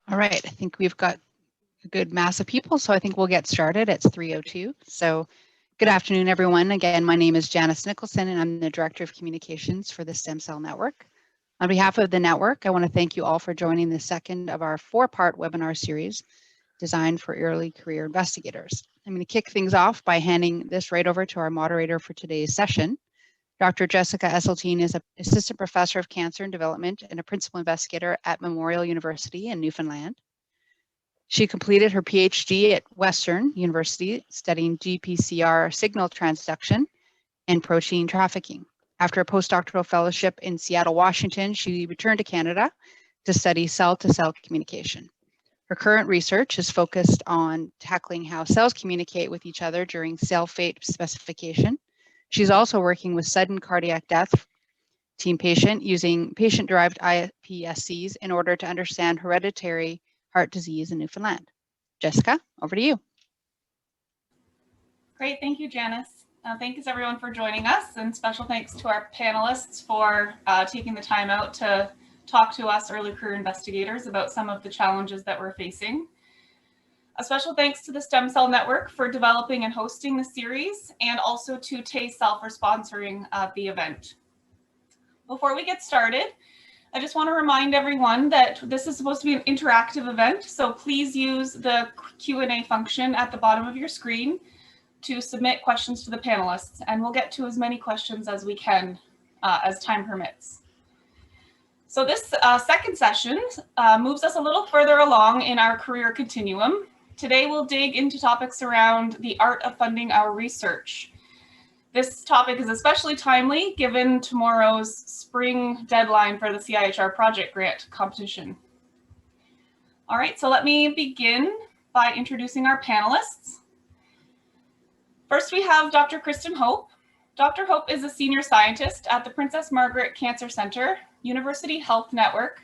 All right, I think we've got a good mass of people, so I think we'll get started. It's 3:02. So good afternoon, everyone. Again, my name is Janice Nicholson, and I'm the Director of Communications for the Stem Cell Network. On behalf of the network, I want to thank you all for joining the second of our four-part webinar series designed for early career investigators. I'm going to kick things off by handing this right over to our moderator for today's session. Dr. Jessica Esseltine is an Assistant Professor of Cancer and Development and a Principal Investigator at Memorial University in Newfoundland. She completed her PhD at Western University studying GPCR signal transduction and protein trafficking. After a postdoctoral fellowship in Seattle, Washington, she returned to Canada to study cell-to-cell communication. Her current research is focused on tackling how cells communicate with each other during cell fate specification. She's also working with sudden cardiac death teen patient using patient-derived iPSCs in order to understand hereditary heart disease in Newfoundland. Jessica, over to you. Great, thank you, Janice. Thank you everyone for joining us, and special thanks to our panelists for taking the time out to talk to us early career investigators about some of the challenges that we're facing. A special thanks to the Stem Cell Network for developing and hosting the series, and also to TACEL for sponsoring the event. Before we get started, I just want to remind everyone that this is supposed to be an interactive event, so please use the Q&A function at the bottom of your screen to submit questions to the panelists, and we'll get to as many questions as we can as time permits. So this second session moves us a little further along in our career continuum. Today we'll dig into topics around the art of funding our research. This topic is especially timely given tomorrow's spring deadline for the CIHR project grant competition. All right, so let me begin by introducing our panelists. First, we have Dr. Kristin Hope. Dr. Hope is a senior scientist at the Princess Margaret Cancer Centre, University Health Network,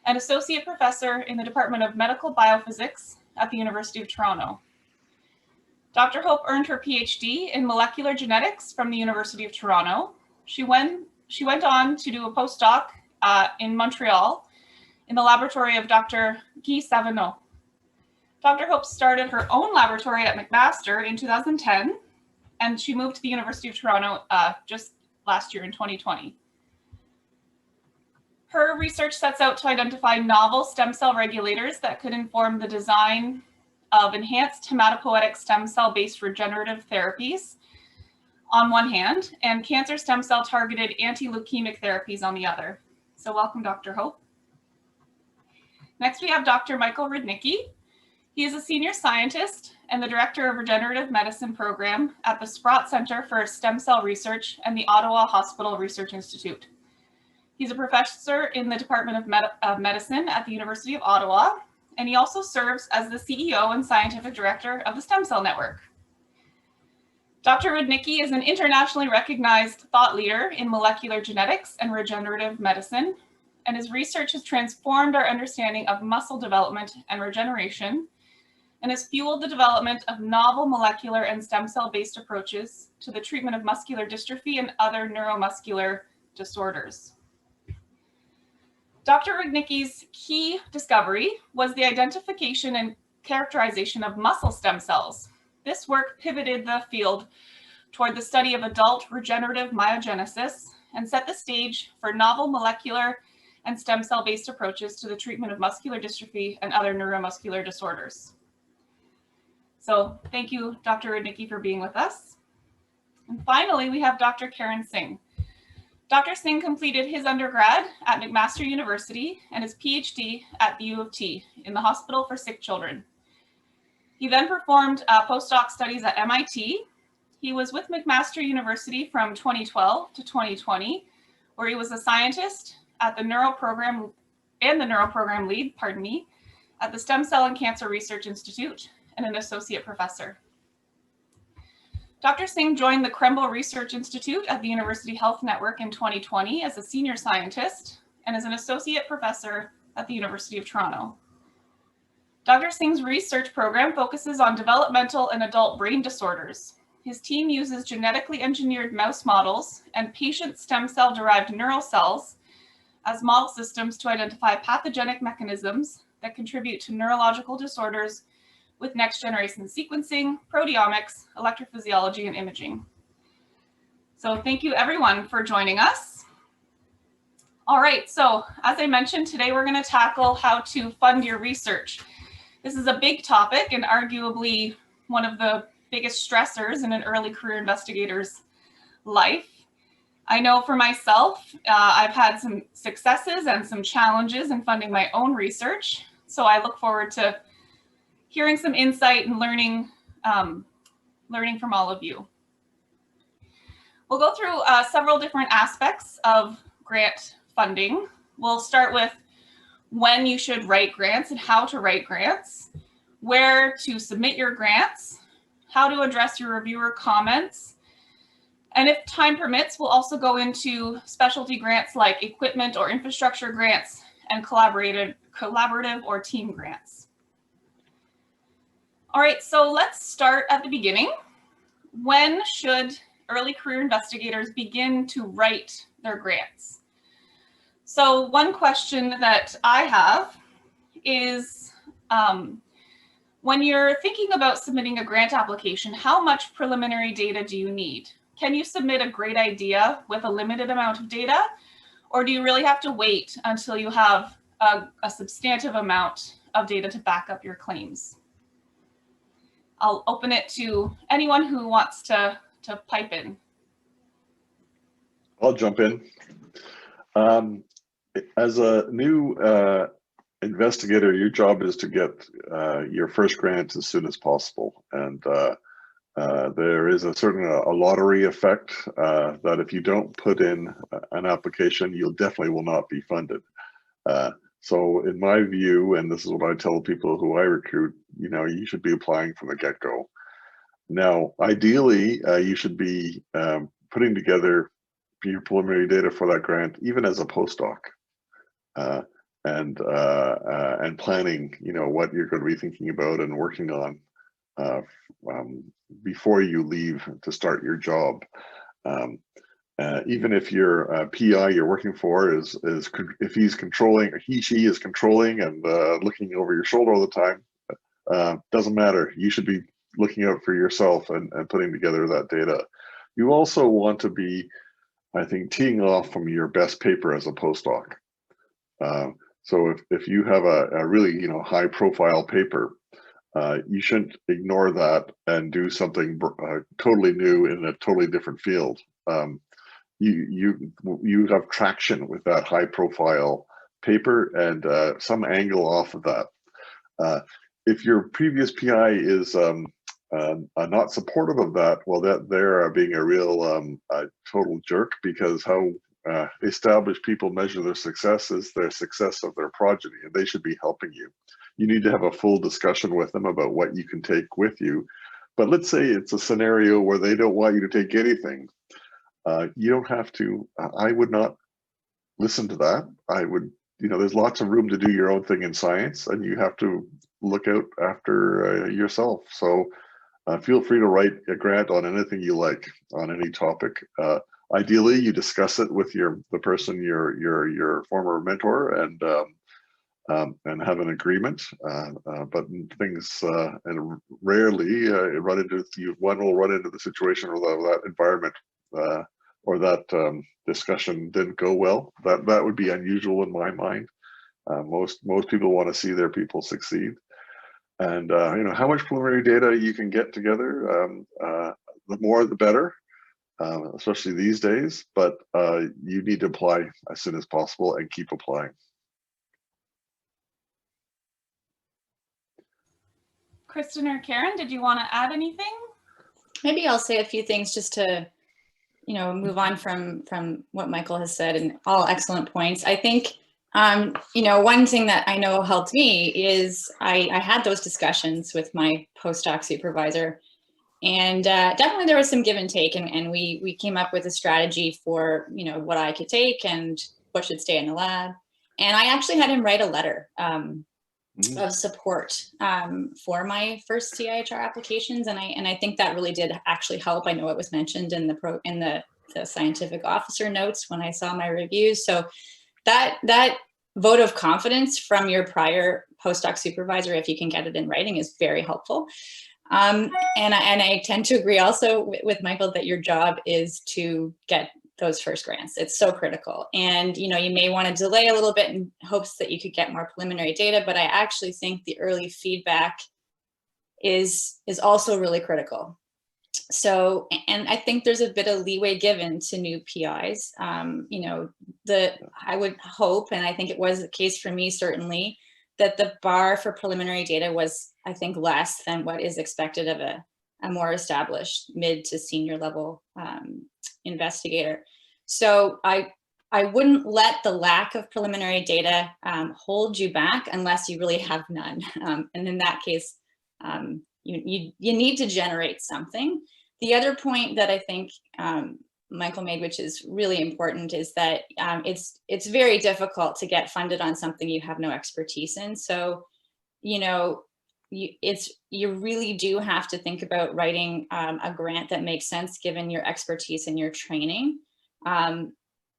and associate professor in the Department of Medical Biophysics at the University of Toronto. Dr. Hope earned her PhD in molecular genetics from the University of Toronto. She went on to do a postdoc in Montreal in the laboratory of Dr. Guy Savonneau. Dr. Hope started her own laboratory at McMaster in 2010, and she moved to the University of Toronto just last year in 2020. Her research sets out to identify novel stem cell regulators that could inform the design of enhanced hematopoietic stem cell-based regenerative therapies on one hand, and cancer stem cell targeted anti-leukemic therapies on the other. So welcome, Dr. Hope. Next, we have Dr. Michael Ridnicki. He is a senior scientist and the director of regenerative medicine program at the Sprott Center for Stem Cell Research and the Ottawa Hospital Research Institute. He's a professor in the Department of Medicine at the University of Ottawa, and he also serves as the CEO and scientific director of the Stem Cell Network. Dr. Rudnicki is an internationally recognized thought leader in molecular genetics and regenerative medicine, and his research has transformed our understanding of muscle development and regeneration, and has fueled the development of novel molecular and stem cell-based approaches to the treatment of muscular dystrophy and other neuromuscular disorders. Dr. Rudnicki's key discovery was the identification and characterization of muscle stem cells. This work pivoted the field toward the study of adult regenerative myogenesis and set the stage for novel molecular and stem cell-based approaches to the treatment of muscular dystrophy and other neuromuscular disorders. So thank you, Dr. Rudnicki, for being with us. And finally, we have Dr. Karen Singh. Dr. Singh completed his undergrad at McMaster University and his PhD at the U of T in the Hospital for Sick Children. He then performed postdoc studies at MIT. He was with McMaster University from 2012 to 2020, where he was a scientist at the neural program and the neural program lead, at the Stem Cell and Cancer Research Institute, and an associate professor. Dr. Singh joined the Krembil Research Institute at the University Health Network in 2020 as a senior scientist and as an associate professor at the University of Toronto. Dr. Singh's research program focuses on developmental and adult brain disorders. His team uses genetically engineered mouse models and patient stem cell derived neural cells as model systems to identify pathogenic mechanisms that contribute to neurological disorders with next-generation sequencing, proteomics, electrophysiology, and imaging. So thank you everyone for joining us. All right, so as I mentioned, today we're going to tackle how to fund your research. This is a big topic and arguably one of the biggest stressors in an early career investigator's life. I know for myself, I've had some successes and some challenges in funding my own research. So I look forward to hearing some insight and learning from all of you. We'll go through several different aspects of grant funding. We'll start with when you should write grants and how to write grants, where to submit your grants, how to address your reviewer comments, and if time permits, we'll also go into specialty grants like equipment or infrastructure grants and collaborative or team grants. All right, so let's start at the beginning. When should early career investigators begin to write their grants? So one question that I have is, when you're thinking about submitting a grant application, how much preliminary data do you need? Can you submit a great idea with a limited amount of data? Or do you really have to wait until you have a substantive amount of data to back up your claims? I'll open it to anyone who wants to pipe in. I'll jump in. As a new investigator, your job is to get your first grant as soon as possible. And there is a certain lottery effect that if you don't put in an application, you definitely will not be funded. So in my view, and this is what I tell people who I recruit, you should be applying from the get-go. Now, ideally, you should be putting together your preliminary data for that grant, even as a postdoc, and planning, what you're going to be thinking about and working on before you leave to start your job. Even if your PI you're working for is if he's controlling, or she is controlling and looking over your shoulder all the time, doesn't matter. You should be looking out for yourself and putting together that data. You also want to be, I think, teeing off from your best paper as a postdoc. So if you have a really high profile paper, you shouldn't ignore that and do something totally new in a totally different field. You have traction with that high profile paper and some angle off of that. If your previous PI is not supportive of that, well, they're being a real total jerk, because how established people measure their success is their success of their progeny, and they should be helping you. You need to have a full discussion with them about what you can take with you. But let's say it's a scenario where they don't want you to take anything. You don't have to. I would not listen to that. I would, there's lots of room to do your own thing in science, and you have to look out after yourself. So feel free to write a grant on anything you like, on any topic. Ideally, you discuss it with the person, your former mentor, and have an agreement. But things, and rarely one will run into the situation where that environment or that discussion didn't go well. That would be unusual in my mind. Most people want to see their people succeed. And how much preliminary data you can get together, the more the better, especially these days. But you need to apply as soon as possible and keep applying. Kristin or Karen, did you want to add anything? Maybe I'll say a few things just to, move on from what Michael has said, and all excellent points. I think, one thing that I know helped me is I had those discussions with my postdoc supervisor, and definitely there was some give and take, and we came up with a strategy for, what I could take and what should stay in the lab. And I actually had him write a letter of support for my first CIHR applications, and I think that really did actually help. I know it was mentioned in the scientific officer notes when I saw my reviews. So that vote of confidence from your prior postdoc supervisor, if you can get it in writing, is very helpful. And I tend to agree also with Michael that your job is to get those first grants. It's so critical. And you may want to delay a little bit in hopes that you could get more preliminary data, but I actually think the early feedback is also really critical. So, and I think there's a bit of leeway given to new PIs. I would hope, and I think it was the case for me certainly, that the bar for preliminary data was, I think, less than what is expected of a more established mid to senior level investigator. So I wouldn't let the lack of preliminary data hold you back unless you really have none. And in that case, you need to generate something. The other point that I think Michael made, which is really important, is that it's very difficult to get funded on something you have no expertise in. So, you really do have to think about writing a grant that makes sense given your expertise and your training.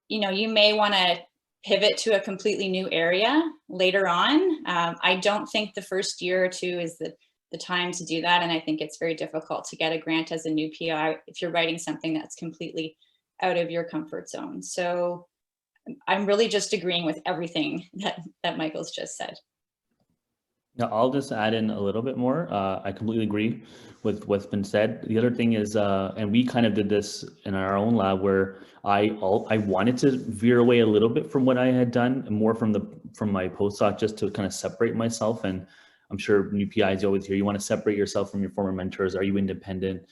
You may want to pivot to a completely new area later on. I don't think the first year or two is the time to do that. And I think it's very difficult to get a grant as a new PI if you're writing something that's completely out of your comfort zone. So I'm really just agreeing with everything that Michael's just said. Yeah, I'll just add in a little bit more. I completely agree with what's been said. The other thing is, and we kind of did this in our own lab, where I wanted to veer away a little bit from what I had done, and more from my postdoc, just to kind of separate myself. And I'm sure new PIs, you always hear, you want to separate yourself from your former mentors. Are you independent?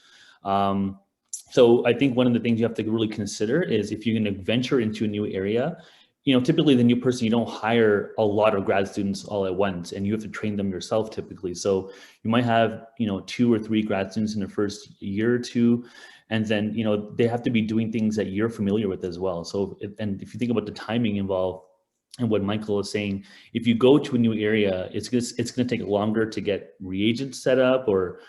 So I think one of the things you have to really consider is, if you're going to venture into a new area, typically the new person, you don't hire a lot of grad students all at once, and you have to train them yourself typically. So you might have, 2 or 3 grad students in the first year or two, and then, they have to be doing things that you're familiar with as well. So, and if you think about the timing involved, and what Michael is saying, if you go to a new area, it's going to take longer to get reagents set up, or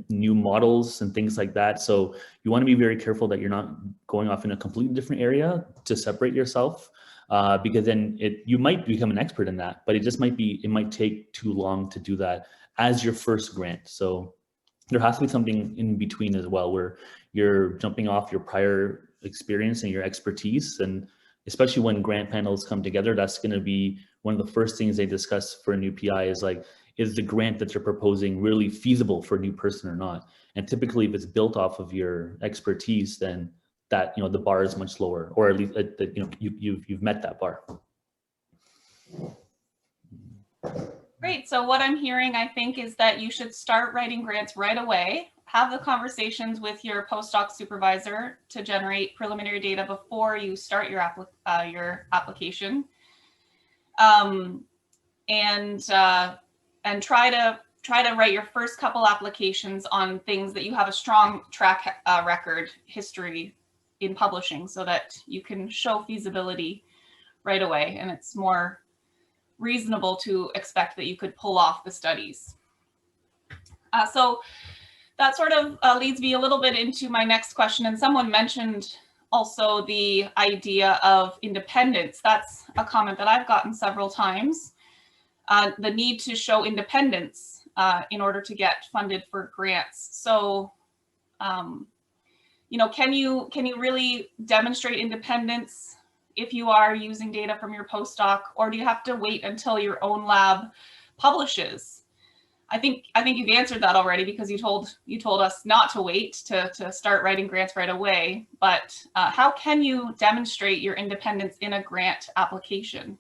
new models and things like that. So you want to be very careful that you're not going off in a completely different area to separate yourself, because then you might become an expert in that, but it might take too long to do that as your first grant. So there has to be something in between as well, where you're jumping off your prior experience and your expertise. And especially when grant panels come together, that's going to be one of the first things they discuss for a new PI, is the grant that you're proposing really feasible for a new person or not? And typically, if it's built off of your expertise, then that, the bar is much lower, or at least you've met that bar. Great. So what I'm hearing, I think, is that you should start writing grants right away. Have the conversations with your postdoc supervisor to generate preliminary data before you start your application, and try to write your first couple applications on things that you have a strong track record history in publishing, so that you can show feasibility right away, and it's more reasonable to expect that you could pull off the studies. So that sort of leads me a little bit into my next question. And someone mentioned also the idea of independence. That's a comment that I've gotten several times. The need to show independence in order to get funded for grants. So, can you really demonstrate independence if you are using data from your postdoc, or do you have to wait until your own lab publishes? I think you've answered that already, because you told us not to wait to start writing grants right away. But how can you demonstrate your independence in a grant application?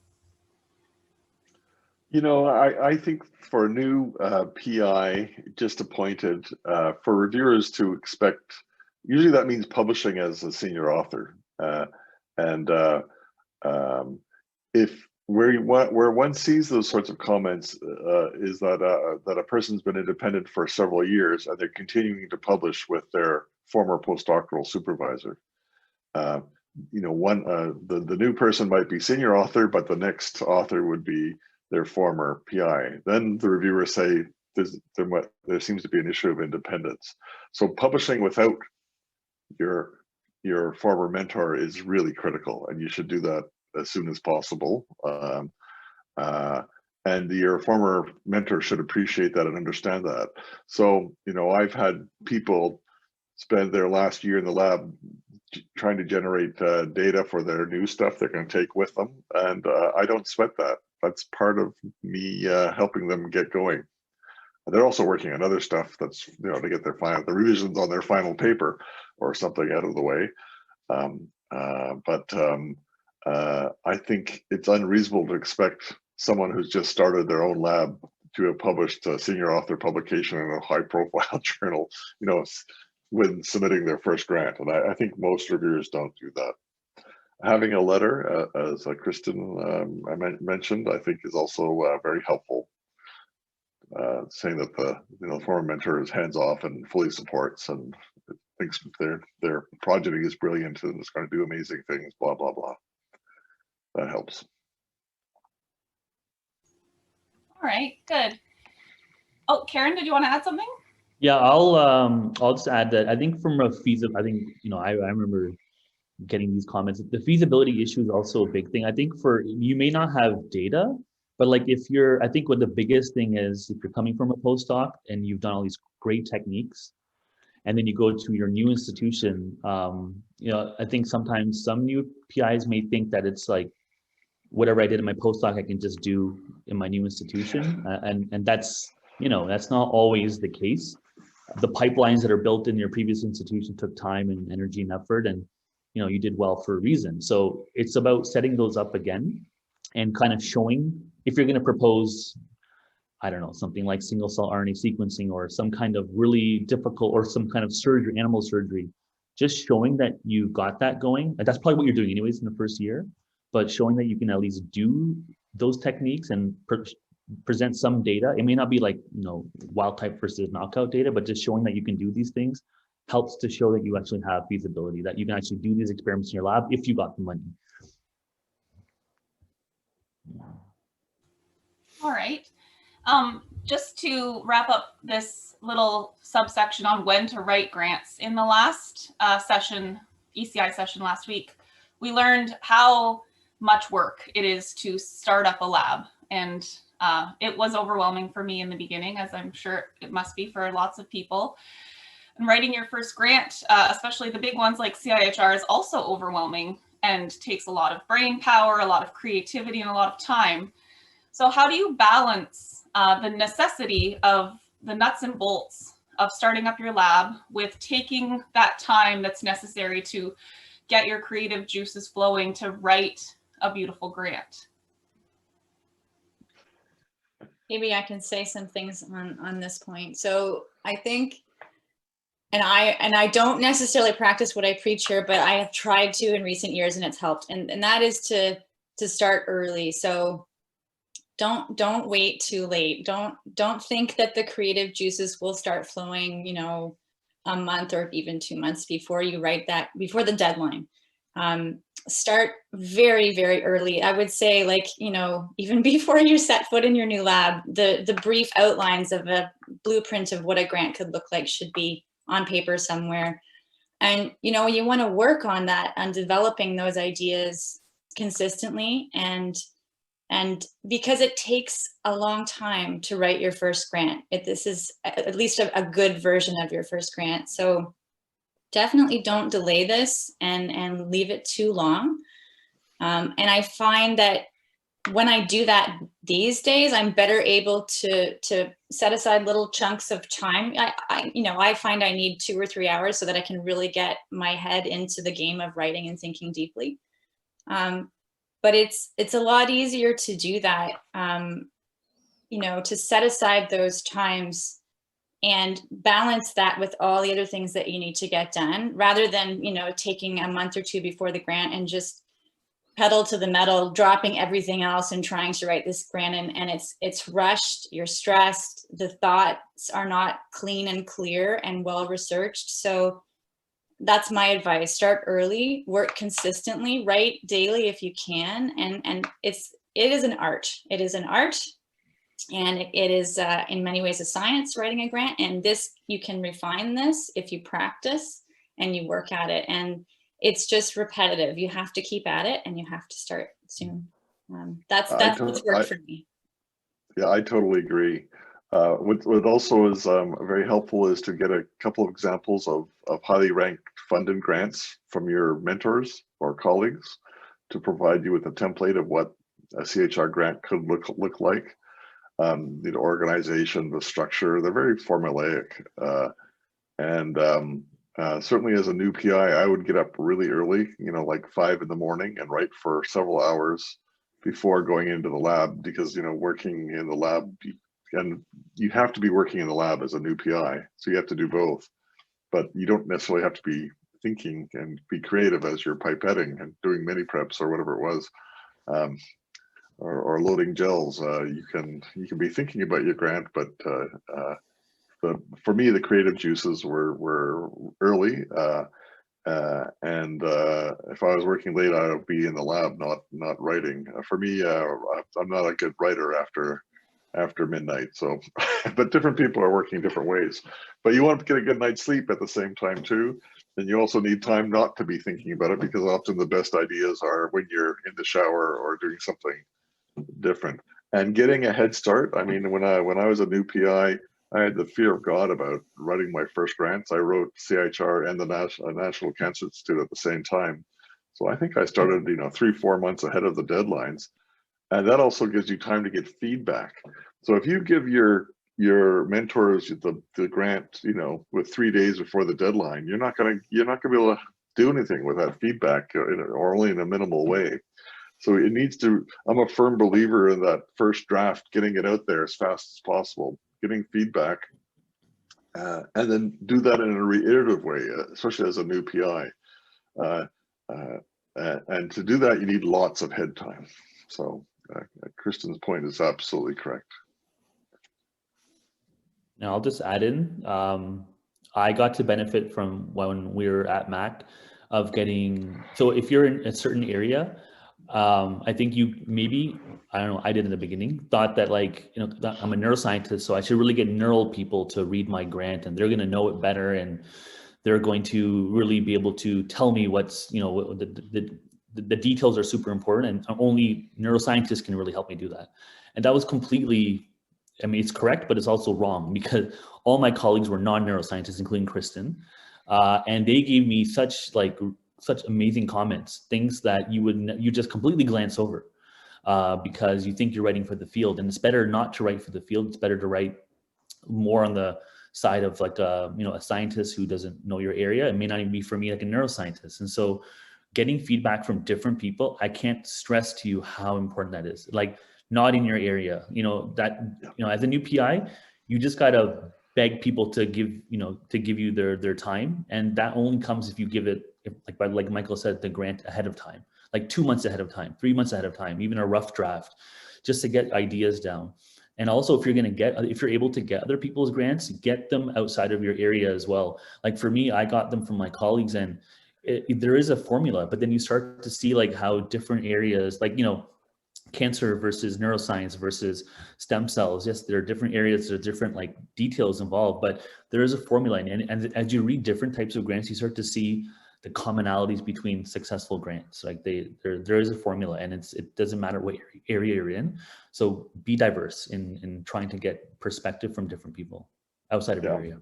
I think for a new PI just appointed, for reviewers to expect, usually that means publishing as a senior author, if where one sees those sorts of comments is that a person's been independent for several years and they're continuing to publish with their former postdoctoral supervisor. The new person might be senior author, but the next author would be their former PI. Then the reviewers say there seems to be an issue of independence. So publishing without your former mentor is really critical, and you should do that as soon as possible. And your former mentor should appreciate that and understand that. So, you know, I've had people spend their last year in the lab trying to generate data for their new stuff they're going to take with them. And I don't sweat that. That's part of me helping them get going. And they're also working on other stuff that's, you know, to get their the revisions on their final paper or something out of the way. I think it's unreasonable to expect someone who's just started their own lab to have published a senior author publication in a high-profile journal, you know, when submitting their first grant. And I think most reviewers don't do that. Having a letter, as Kristin mentioned, I think is also very helpful. Saying that the former mentor is hands-off and fully supports and thinks their progeny is brilliant and is going to do amazing things, blah, blah, blah. That helps. All right, good. Oh, Karen, did you want to add something? Yeah, I'll just add that I think from a feasibility, I think, you know, I remember getting these comments. The feasibility issue is also a big thing. I think you may not have data, but like if I think what the biggest thing is, if you're coming from a postdoc and you've done all these great techniques, and then you go to your new institution, you know, I think sometimes some new PIs may think that it's like, whatever I did in my postdoc, I can just do in my new institution. And that's, you know, that's not always the case. The pipelines that are built in your previous institution took time and energy and effort, and, you know, you did well for a reason. So it's about setting those up again and kind of showing, if you're going to propose, I don't know, something like single cell RNA sequencing or some kind of really difficult or some kind of surgery, animal surgery, just showing that you got that going. And that's probably what you're doing anyways in the first year, but showing that you can at least do those techniques and present some data. It may not be like, you know, wild type versus knockout data, but just showing that you can do these things helps to show that you actually have feasibility, that you can actually do these experiments in your lab if you got the money. All right. Just to wrap up this little subsection on when to write grants, in the last ECI session last week, we learned how much work it is to start up a lab. And it was overwhelming for me in the beginning, as I'm sure it must be for lots of people. And writing your first grant, especially the big ones like CIHR, is also overwhelming and takes a lot of brain power, a lot of creativity, and a lot of time. So how do you balance the necessity of the nuts and bolts of starting up your lab with taking that time that's necessary to get your creative juices flowing to write a beautiful grant? Maybe I can say some things on this point. So I think, and I don't necessarily practice what I preach here, but I have tried to in recent years and it's helped. And that is to start early. So don't wait too late. Don't think that the creative juices will start flowing, you know, a month or even 2 months before you write that, before the deadline. Start very, very early. I would say, like, you know, even before you set foot in your new lab, the brief outlines of a blueprint of what a grant could look like should be on paper somewhere. And, you know, you want to work on that, on developing those ideas consistently, and because it takes a long time to write your first grant. This is at least a good version of your first grant. So definitely don't delay this and leave it too long. And I find that when I do that these days, I'm better able to set aside little chunks of time. I find I need 2 or 3 hours so that I can really get my head into the game of writing and thinking deeply. But it's a lot easier to do that, you know, to set aside those times and balance that with all the other things that you need to get done, rather than, you know, taking a month or 2 before the grant and just pedal to the metal, dropping everything else and trying to write this grant. And it's rushed, you're stressed, the thoughts are not clean and clear and well researched. So that's my advice. Start early, work consistently, write daily if you can. And it is an art. It is an art. And it is in many ways a science, writing a grant. And this, you can refine this if you practice and you work at it. And it's just repetitive. You have to keep at it and you have to start soon. That's what's worked for me. Yeah, I totally agree. What also is very helpful is to get a couple of examples of highly ranked funded grants from your mentors or colleagues to provide you with a template of what a CHR grant could look like. The organization, the structure, they're very formulaic. Certainly as a new PI, I would get up really early, like 5 in the morning, and write for several hours before going into the lab, because working in the lab, and you have to be working in the lab as a new PI, so you have to do both, but you don't necessarily have to be thinking and be creative as you're pipetting and doing mini preps or whatever it was, or loading gels. You can be thinking about your grant, but for me, the creative juices were early. If I was working late, I would be in the lab, not writing. For me, I'm not a good writer after midnight. So, but different people are working different ways. But you want to get a good night's sleep at the same time too. And you also need time not to be thinking about it, because often the best ideas are when you're in the shower or doing something different. And getting a head start. I mean, when I was a new PI, I had the fear of God about writing my first grants. I wrote CHR and the National Cancer Institute at the same time. So I think I started, 3-4 months ahead of the deadlines. And that also gives you time to get feedback. So if you give your mentors the grant, with 3 days before the deadline, you're not gonna be able to do anything with that feedback, or only in a minimal way. So it needs to, I'm a firm believer in that first draft, getting it out there as fast as possible, getting feedback, and then do that in a reiterative way, especially as a new PI. And to do that, you need lots of head time. So Kristin's point is absolutely correct. Now I'll just add in, I got to benefit from when we were at MAC of getting, so if you're in a certain area, I think you maybe, I don't know, I did in the beginning, thought that that I'm a neuroscientist, so I should really get neural people to read my grant, and they're going to know it better, and they're going to really be able to tell me what's, the details are super important, and only neuroscientists can really help me do that. And that was completely, I mean, it's correct, but it's also wrong, because all my colleagues were non-neuroscientists, including Kristin, and they gave me such amazing comments, things that you just completely glance over, because you think you're writing for the field, and it's better not to write for the field. It's better to write more on the side of a scientist who doesn't know your area. It may not even be for me, like a neuroscientist. And so getting feedback from different people, I can't stress to you how important that is. Like, not in your area, as a new PI, you just gotta beg people to give you their time, and that only comes if you give it, like Michael said, the grant ahead of time, like 2 months ahead of time, 3 months ahead of time, even a rough draft, just to get ideas down. And also, if you're able to get other people's grants, get them outside of your area as well. Like for me, I got them from my colleagues, and there is a formula, but then you start to see how different areas, cancer versus neuroscience versus stem cells. Yes, there are different areas, there are different details involved, but there is a formula. And as you read different types of grants, you start to see the commonalities between successful grants. There is a formula, and it doesn't matter what area you're in. So be diverse in trying to get perspective from different people outside of your area.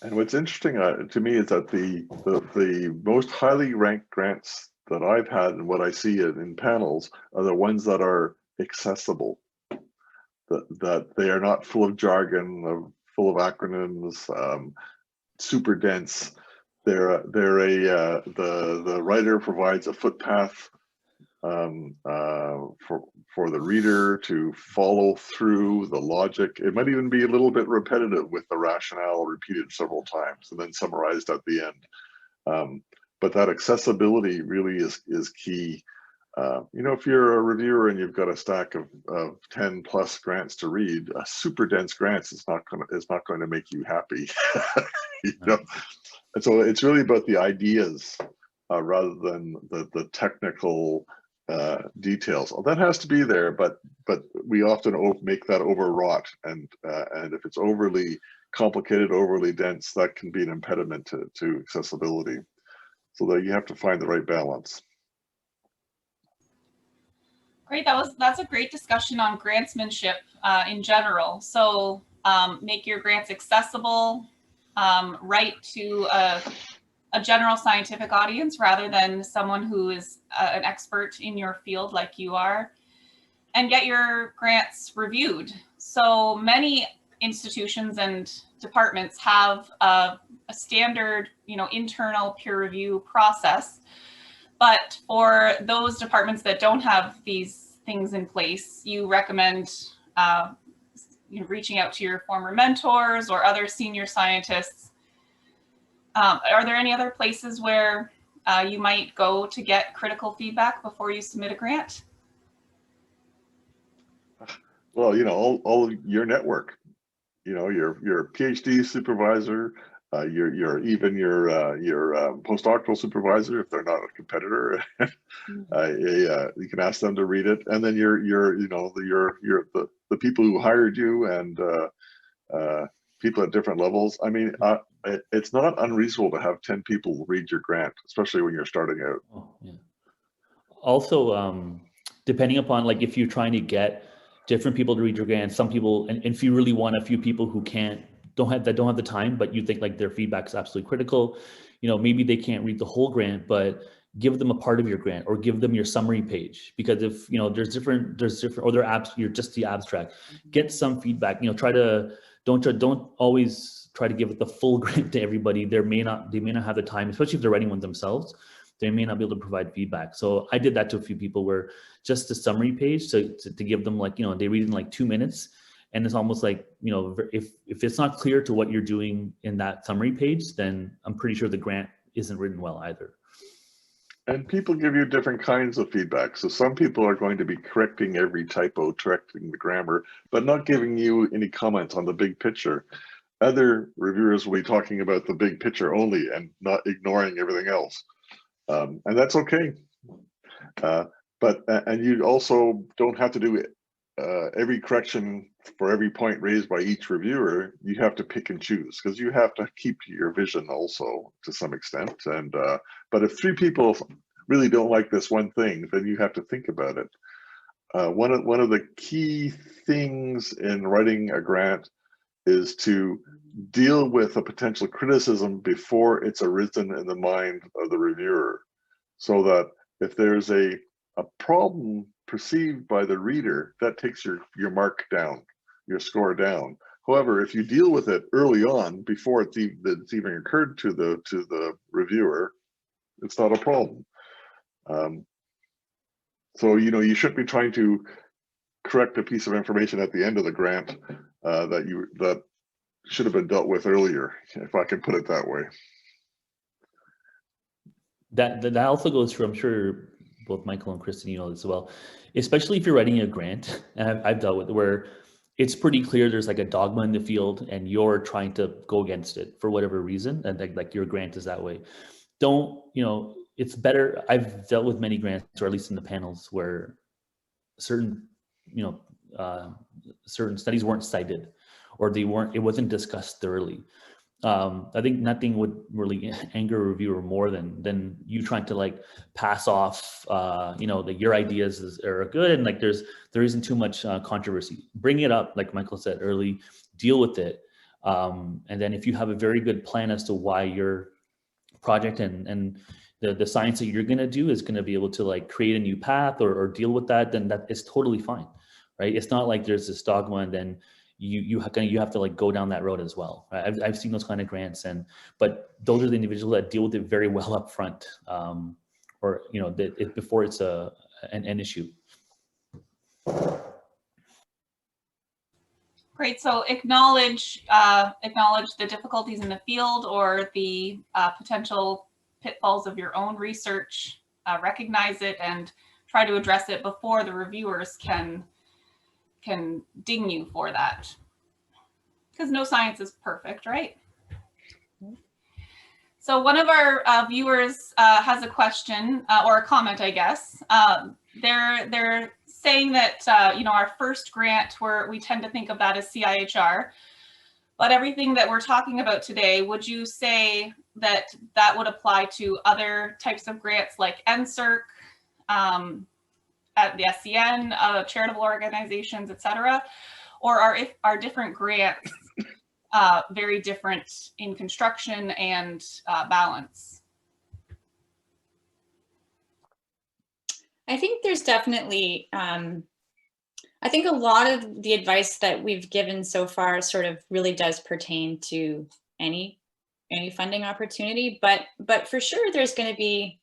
And what's interesting to me is that the most highly ranked grants that I've had, and what I see in panels, are the ones that are accessible, that they are not full of jargon, full of acronyms, super dense. The writer provides a footpath for the reader to follow through the logic. It might even be a little bit repetitive, with the rationale repeated several times and then summarized at the end. But that accessibility really is key. If you're a reviewer and you've got a stack of 10 plus grants to read, a super dense grants is not going to make you happy. And so it's really about the ideas rather than the technical details. Well, that has to be there, but we often make that overwrought, and if it's overly complicated, overly dense, that can be an impediment to accessibility. So that you have to find the right balance. Great, that's a great discussion on grantsmanship in general. So make your grants accessible, write to a general scientific audience rather than someone who is an expert in your field like you are, and get your grants reviewed. So many institutions and departments have a standard, internal peer review process. But for those departments that don't have these things in place, you recommend reaching out to your former mentors or other senior scientists. Are there any other places where you might go to get critical feedback before you submit a grant? Well, all of your network, your PhD supervisor, your postdoctoral supervisor, if they're not a competitor, you can ask them to read it, and then the people who hired you and people at different levels. I mean, it's not unreasonable to have 10 people read your grant, especially when you're starting out. Oh, yeah. Also, depending upon like if you're trying to get different people to read your grant, some people, and if you really want a few people who don't have the time, but you think like their feedback is absolutely critical, maybe they can't read the whole grant, but give them a part of your grant or give them your summary page, because if there's different or their apps, you're just the abstract, get some feedback. Don't always try to give it the full grant to everybody. They may not have the time, especially if they're writing one themselves. They may not be able to provide feedback. So I did that to a few people, where just the summary page to give them like, they read in like 2 minutes. And it's almost like, if it's not clear to what you're doing in that summary page, then I'm pretty sure the grant isn't written well either. And people give you different kinds of feedback. So some people are going to be correcting every typo, correcting the grammar, but not giving you any comments on the big picture. Other reviewers will be talking about the big picture only and not ignoring everything else. And that's okay. And you also don't have to do every correction for every point raised by each reviewer. You have to pick and choose, because you have to keep your vision also to some extent. And but if 3 people really don't like this one thing, then you have to think about it. One of the key things in writing a grant is to deal with a potential criticism before it's arisen in the mind of the reviewer, so that if there's a problem perceived by the reader, that takes your mark down, your score down. However, if you deal with it early on, before it's even occurred to the reviewer, it's not a problem. So you shouldn't be trying to correct a piece of information at the end of the grant that should have been dealt with earlier, if I can put it that way. That also goes through, I'm sure both Michael and Kristin, you know this as well, especially if you're writing a grant, and I've dealt with, where it's pretty clear there's like a dogma in the field and you're trying to go against it for whatever reason, and like your grant is that way. Don't, it's better. I've dealt with many grants, or at least in the panels, where certain studies weren't cited, or it wasn't discussed thoroughly. I think nothing would really anger a reviewer more than you trying to like pass off, that your ideas are good, and like there isn't too much controversy. Bring it up, like Michael said early, deal with it, and then if you have a very good plan as to why your project and the science that you're going to do is going to be able to like create a new path or deal with that, then that is totally fine, right? It's not like there's this dogma and then you have to like go down that road as well. Right? I've seen those kind of grants, but those are the individuals that deal with it very well up front, or before it's an issue. Great. So acknowledge the difficulties in the field or the potential pitfalls of your own research. Recognize it and try to address it before the reviewers can ding you for that, because no science is perfect, right? So one of our viewers has a question or a comment, I guess. They're saying that our first grant, we tend to think of that as CIHR, but everything that we're talking about today, would you say that would apply to other types of grants like NSERC, at the SCN, charitable organizations, etc.? Or are different grants very different in construction and balance? I think there's definitely, I think a lot of the advice that we've given so far sort of really does pertain to any funding opportunity, but for sure there's going to be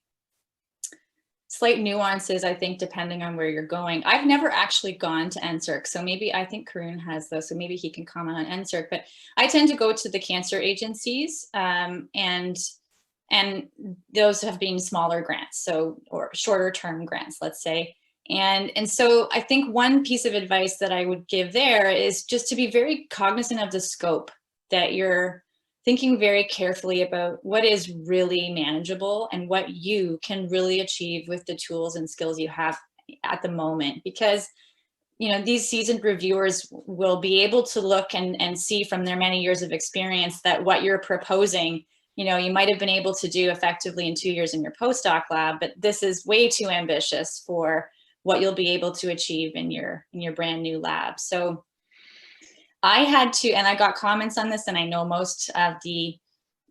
slight nuances, I think, depending on where you're going. I've never actually gone to NSERC, so maybe I think Karun has those, so maybe he can comment on NSERC, but I tend to go to the cancer agencies, and those have been smaller grants, so, or shorter term grants, let's say. And so I think one piece of advice that I would give there is just to be very cognizant of the scope, that you're thinking very carefully about what is really manageable and what you can really achieve with the tools and skills you have at the moment. Because, you know, these seasoned reviewers will be able to look and see from their many years of experience that what you're proposing, you know, you might have been able to do effectively in 2 years in your postdoc lab, but this is way too ambitious for what you'll be able to achieve in your brand new lab. So I had to, and I got comments on this, and I know most of the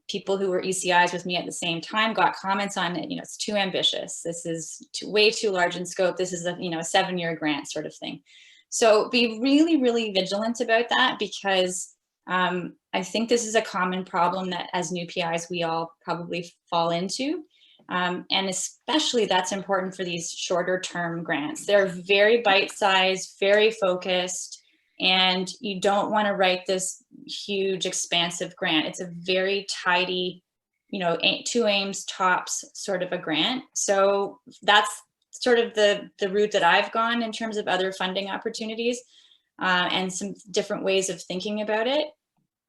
people who were ECIs with me at the same time got comments on it. You know, it's too ambitious. This is way too large in scope. This is a, you know, a 7-year grant sort of thing. So be really, really vigilant about that, because I think this is a common problem that as new PIs, we all probably fall into. And especially that's important for these shorter term grants. They're very bite-sized, very focused, and you don't want to write this huge, expansive grant. It's a very tidy, you know, 2 aims tops sort of a grant. So that's sort of the route that I've gone in terms of other funding opportunities, and some different ways of thinking about it.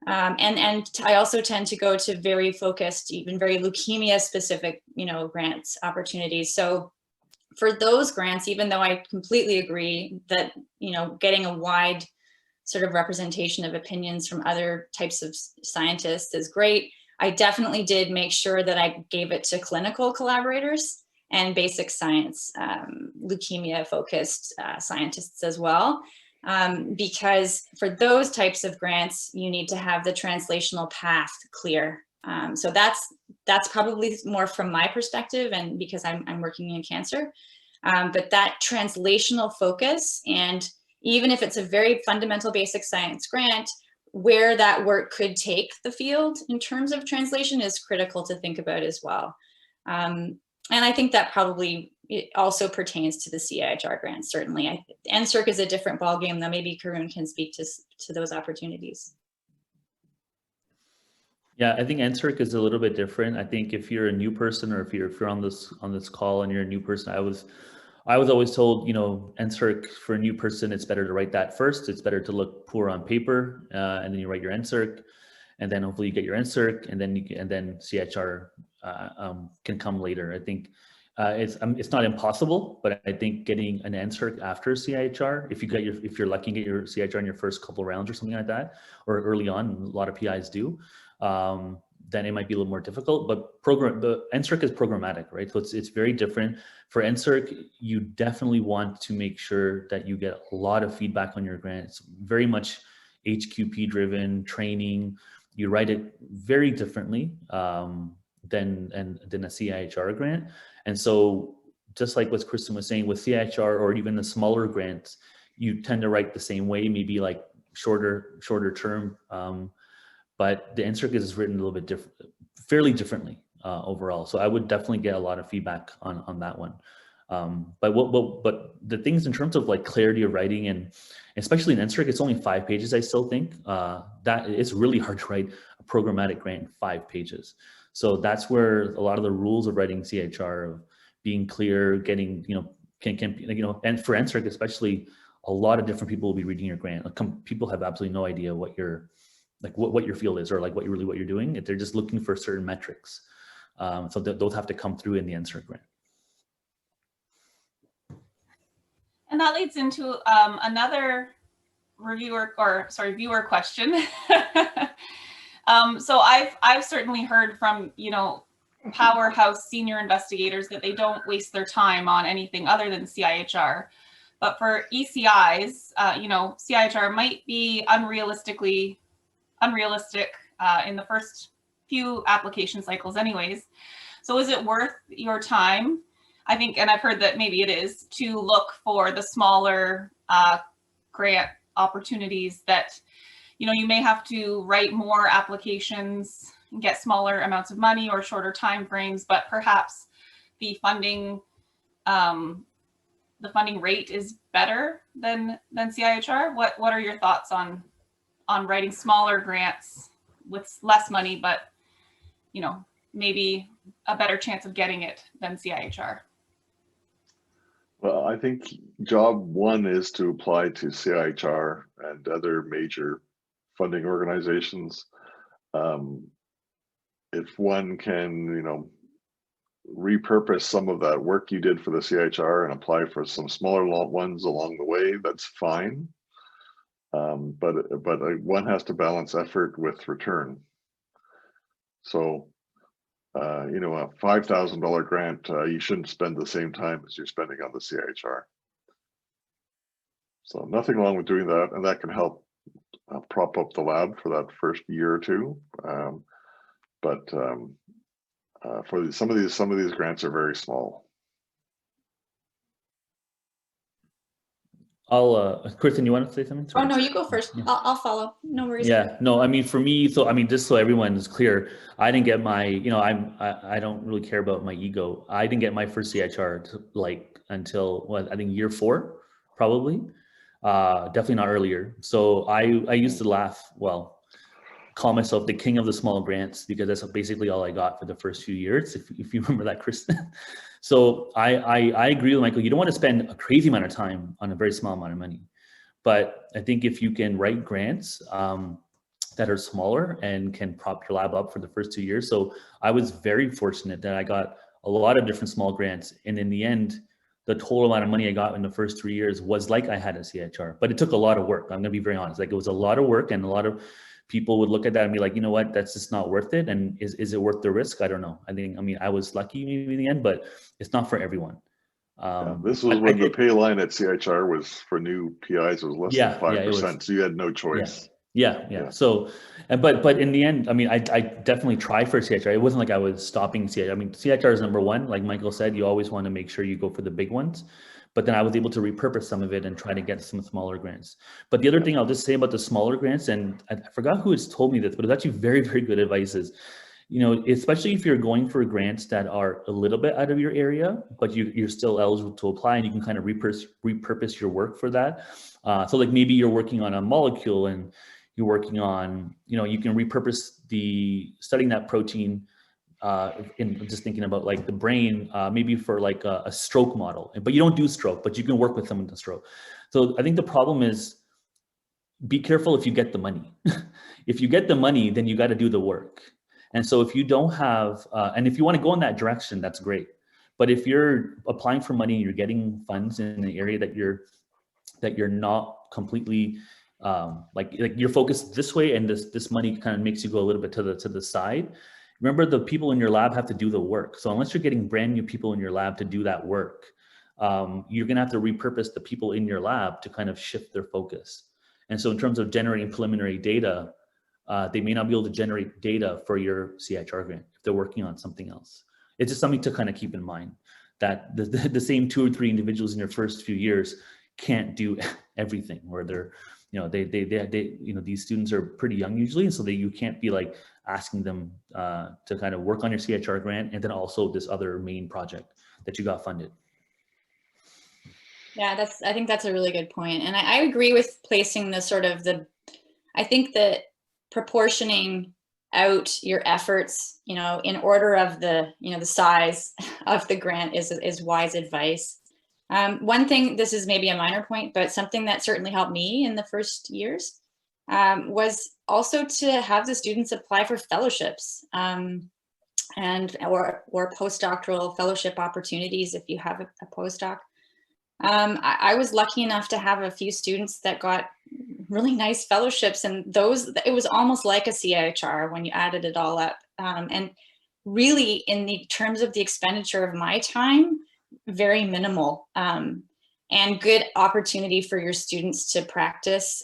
And I also tend to go to very focused, even very leukemia specific, you know, grants opportunities. So for those grants, even though I completely agree that, you know, getting a wide sort of representation of opinions from other types of scientists is great, I definitely did make sure that I gave it to clinical collaborators and basic science, leukemia focused scientists as well. Because for those types of grants, you need to have the translational path clear. So that's probably more from my perspective, and because I'm working in cancer, but that translational focus, and even if it's a very fundamental basic science grant, where that work could take the field in terms of translation is critical to think about as well. And I think that probably it also pertains to the CIHR grants, certainly. NSERC is a different ballgame, though. Maybe Karun can speak to those opportunities. Yeah, I think NSERC is a little bit different. I think if you're a new person, or if you're on this call and you're a new person, I was always told, you know, NSERC for a new person, it's better to write that first. It's better to look poor on paper, and then you write your NSERC, and then hopefully you get your NSERC, and then CIHR can come later. I think it's not impossible, but I think getting an NSERC after CIHR, if you're lucky to get your CIHR in your first couple rounds or something like that, or early on, a lot of PIs do, then it might be a little more difficult. But the NSERC is programmatic, right? So it's very different. For NSERC, you definitely want to make sure that you get a lot of feedback on your grant. It's very much HQP driven training. You write it very differently than a CIHR grant. And so just like what Kristin was saying, with CIHR or even the smaller grants, you tend to write the same way, maybe like shorter term. But the NSERC is written a little bit fairly differently overall. So I would definitely get a lot of feedback on that one. But the things in terms of like clarity of writing, and especially in NSERC, it's only 5 pages. I still think that it's really hard to write a programmatic grant in 5 pages. So that's where a lot of the rules of writing CIHR, of being clear, getting, you know, and for NSERC especially, a lot of different people will be reading your grant. Like, people have absolutely no idea what your field is, or like what you're doing. They're just looking for certain metrics. So those have to come through in the NSERC grant. And that leads into another viewer question. So I've certainly heard from, you know, powerhouse senior investigators that they don't waste their time on anything other than CIHR. But for ECIs, you know, CIHR might be unrealistic in the first few application cycles anyways. So is it worth your time? I think, and I've heard that maybe it is, to look for the smaller grant opportunities that, you know, you may have to write more applications and get smaller amounts of money or shorter time frames, but perhaps the funding rate is better than CIHR. What are your thoughts on writing smaller grants with less money, but, you know, maybe a better chance of getting it than CIHR? Well, I think job one is to apply to CIHR and other major funding organizations. If one can, you know, repurpose some of that work you did for the CIHR and apply for some smaller ones along the way, that's fine. But one has to balance effort with return. So, you know, a $5,000 grant, you shouldn't spend the same time as you're spending on the CIHR. So nothing wrong with doing that, and that can help prop up the lab for that first year or two. But for some of these grants are very small. Kristin, you want to say something? Oh, no, you go first. Yeah. I'll follow. No worries. Yeah, no, I mean, for me, so I mean, just so everyone is clear, I didn't get my, you know, I don't really care about my ego. I didn't get my first CIHR until what, I think year 4, probably. Definitely not earlier. So I used to laugh, well, call myself the king of the small grants, because that's basically all I got for the first few years, if you remember that, Kristin. So I agree with Michael. You don't want to spend a crazy amount of time on a very small amount of money. But I think if you can write grants that are smaller and can prop your lab up for the first 2 years. So I was very fortunate that I got a lot of different small grants. And in the end, the total amount of money I got in the first 3 years was like I had a CIHR, but it took a lot of work. I'm gonna be very honest. Like, it was a lot of work, and a lot of people would look at that and be like, you know what, that's just not worth it. And is it worth the risk? I don't know. I mean, I was lucky maybe in the end, but it's not for everyone. Yeah, this was when the pay line at CIHR was for new PIs was less than 5%, so you had no choice. Yeah. So, but in the end, I mean, I definitely tried for CIHR. It wasn't like I was stopping CIHR. I mean, CIHR is number one. Like Michael said, you always want to make sure you go for the big ones. But then I was able to repurpose some of it and try to get some smaller grants. But the other thing I'll just say about the smaller grants, and I forgot who has told me this, but it's actually very, very good advice, is, you know, especially if you're going for grants that are a little bit out of your area, but you're still eligible to apply, and you can kind of repurpose your work for that. So like maybe you're working on a molecule and you're working on, you know, you can repurpose studying that protein in just thinking about like the brain, maybe for like a stroke model, but you don't do stroke, but you can work with someone to stroke. So I think the problem is, be careful if you get the money. If you get the money, then you got to do the work. And so if you don't have, and if you want to go in that direction, that's great. But if you're applying for money and you're getting funds in an area that you're not completely, like you're focused this way, and this money kind of makes you go a little bit to the side. Remember, the people in your lab have to do the work. So unless you're getting brand new people in your lab to do that work, you're going to have to repurpose the people in your lab to kind of shift their focus. And so in terms of generating preliminary data, they may not be able to generate data for your CIHR grant if they're working on something else. It's just something to kind of keep in mind, that the same 2 or 3 individuals in your first few years can't do everything, where they're, you know, they you know, these students are pretty young usually, and so you can't be like asking them to kind of work on your CIHR grant and then also this other main project that you got funded. Yeah, I think that's a really good point. And I agree with placing the sort of I think that proportioning out your efforts, you know, in order of the size of the grant is wise advice. One thing, this is maybe a minor point, but something that certainly helped me in the first years was also to have the students apply for fellowships and or postdoctoral fellowship opportunities if you have a postdoc. I was lucky enough to have a few students that got really nice fellowships, and it was almost like a CIHR when you added it all up. And really, in the terms of the expenditure of my time, very minimal, and good opportunity for your students to practice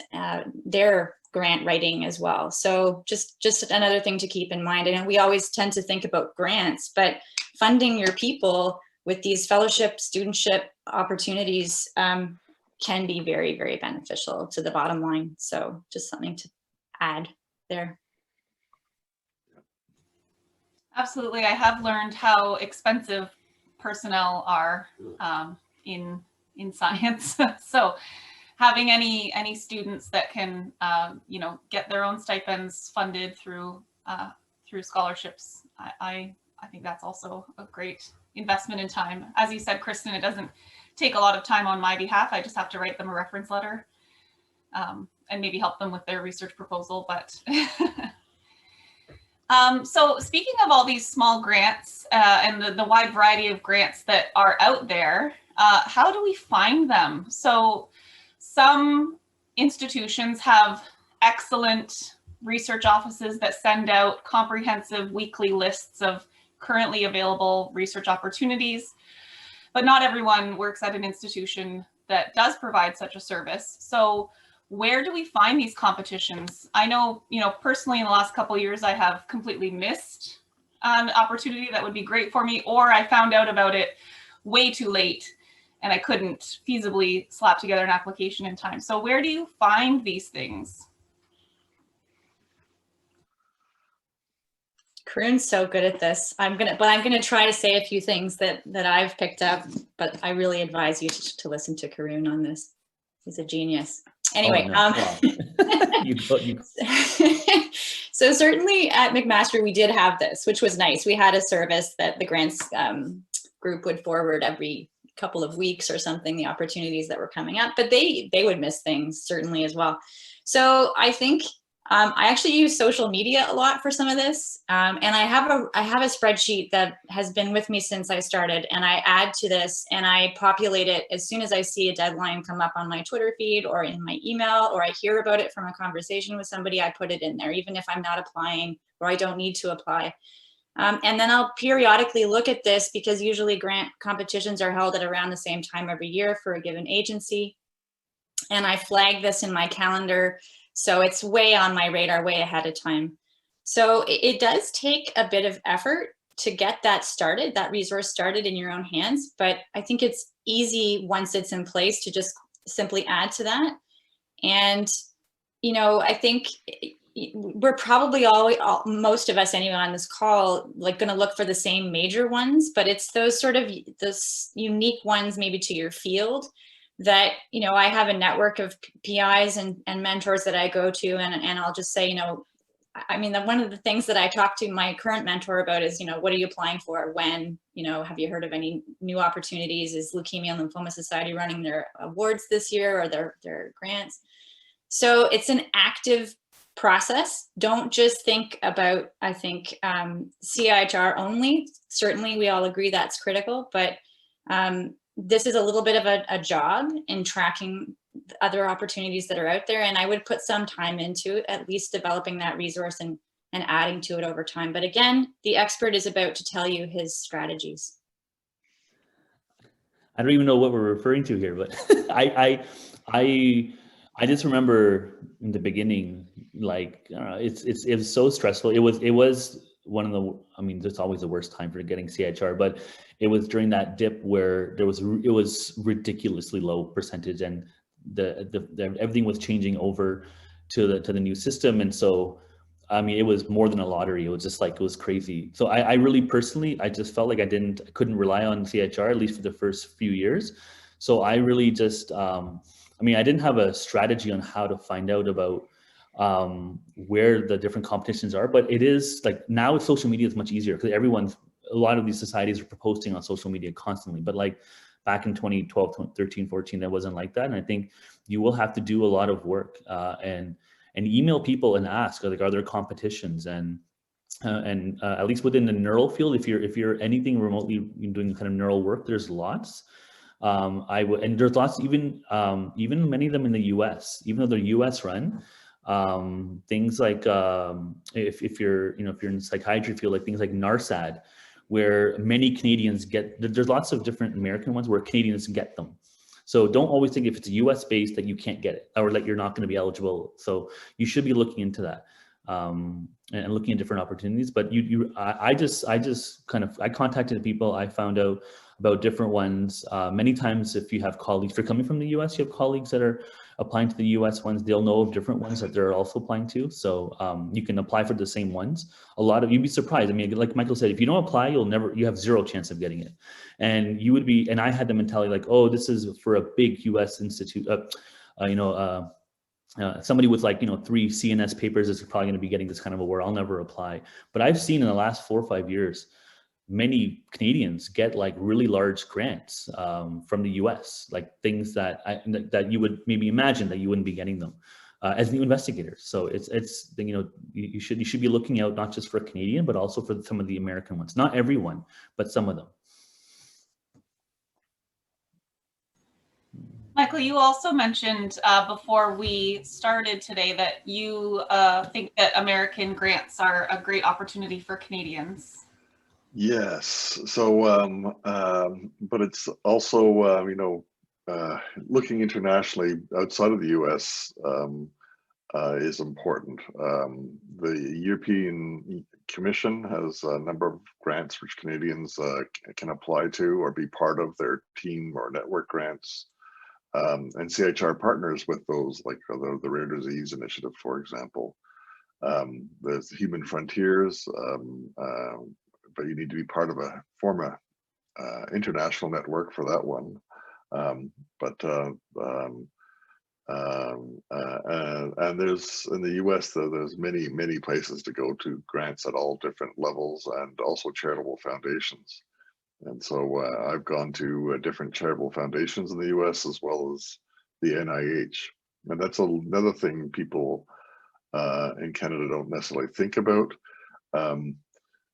their grant writing as well. So just another thing to keep in mind. And we always tend to think about grants, but funding your people with these fellowship, studentship opportunities can be very, very beneficial to the bottom line. So just something to add there. Absolutely. I have learned how expensive personnel are in science. So having any students that can get their own stipends funded through scholarships, I think that's also a great investment in time. As you said, Kristin, it doesn't take a lot of time on my behalf. I just have to write them a reference letter and maybe help them with their research proposal. But so speaking of all these small grants and the wide variety of grants that are out there, how do we find them? So some institutions have excellent research offices that send out comprehensive weekly lists of currently available research opportunities, but not everyone works at an institution that does provide such a service. So where do we find these competitions? I know, personally in the last couple of years, I have completely missed an opportunity that would be great for me, or I found out about it way too late and I couldn't feasibly slap together an application in time. So where do you find these things? Karun's so good at this. I'm gonna try to say a few things that I've picked up, but I really advise you to listen to Karun on this. He's a genius. Anyway, so certainly at McMaster we did have this, which was nice. We had a service that the grants group would forward every couple of weeks or something, the opportunities that were coming up, but they would miss things certainly as well. So I think I actually use social media a lot for some of this, and I have a spreadsheet that has been with me since I started, and I add to this and I populate it as soon as I see a deadline come up on my Twitter feed or in my email, or I hear about it from a conversation with somebody. I put it in there, even if I'm not applying or I don't need to apply. And then I'll periodically look at this, because usually grant competitions are held at around the same time every year for a given agency, and I flag this in my calendar. So it's way on my radar, way ahead of time. So it does take a bit of effort to get that started, that resource started in your own hands. But I think it's easy once it's in place to just simply add to that. And, I think we're probably most of us anyway on this call, like going to look for the same major ones, but it's those unique ones maybe to your field that, I have a network of PIs and mentors that I go to, and I'll just say, one of the things that I talk to my current mentor about is, what are you applying for? When, have you heard of any new opportunities? Is Leukemia and Lymphoma Society running their awards this year or their grants? So it's an active process. Don't just think about, I think, CIHR only. Certainly we all agree that's critical, but this is a little bit of a job in tracking other opportunities that are out there. And I would put some time into at least developing that resource and adding to it over time. But again, the expert is about to tell you his strategies. I don't even know what we're referring to here, but I just remember in the beginning, like, it was so stressful. It was one of the, it's always the worst time for getting CIHR, but it was during that dip where it was ridiculously low percentage, and the everything was changing over to the new system. And so, it was more than a lottery. It was just like, it was crazy. So I really personally, I just felt like I couldn't rely on CIHR, at least for the first few years. So I really just, I didn't have a strategy on how to find out about where the different competitions are, but it is like, now with social media, it's much easier because a lot of these societies are posting on social media constantly, but like back in 2012, 13, 14, that wasn't like that. And I think you will have to do a lot of work and email people and ask, like, are there competitions? And at least within the neural field, if you're anything remotely doing kind of neural work, there's lots. And there's lots, even many of them in the US, even though they're US run, Things like if you're if you're in the psychiatry field, like things like NARSAD, where many Canadians get. There's lots of different American ones where Canadians get them. So don't always think if it's a US based that you can't get it or that you're not going to be eligible. So you should be looking into that and looking at different opportunities. But I contacted people. I found out about different ones. Many times if you have colleagues, if you're coming from the US, you have colleagues that are applying to the US ones, they'll know of different ones that they're also applying to. So you can apply for the same ones. You'd be surprised. I mean, like Michael said, if you don't apply, you have zero chance of getting it. And you would be, and I had the mentality like, oh, this is for a big US institute, somebody with 3 CNS papers is probably going to be getting this kind of award. I'll never apply. But I've seen in the last 4 or 5 years, many Canadians get like really large grants from the US, like things that you would maybe imagine that you wouldn't be getting them as new investigators. So it's you should be looking out not just for Canadian, but also for some of the American ones. Not everyone, but some of them. Michael, you also mentioned before we started today that you think that American grants are a great opportunity for Canadians. Yes. So, but it's also, looking internationally outside of the US is important. The European Commission has a number of grants which Canadians can apply to or be part of their team or network grants. And CHR partners with those, like the Rare Disease Initiative, for example. There's Human Frontiers, but you need to be part of form a international network for that one. And there's in the US, there's many places to go to grants at all different levels and also charitable foundations. And so I've gone to different charitable foundations in the US as well as the NIH. And that's another thing people in Canada don't necessarily think about.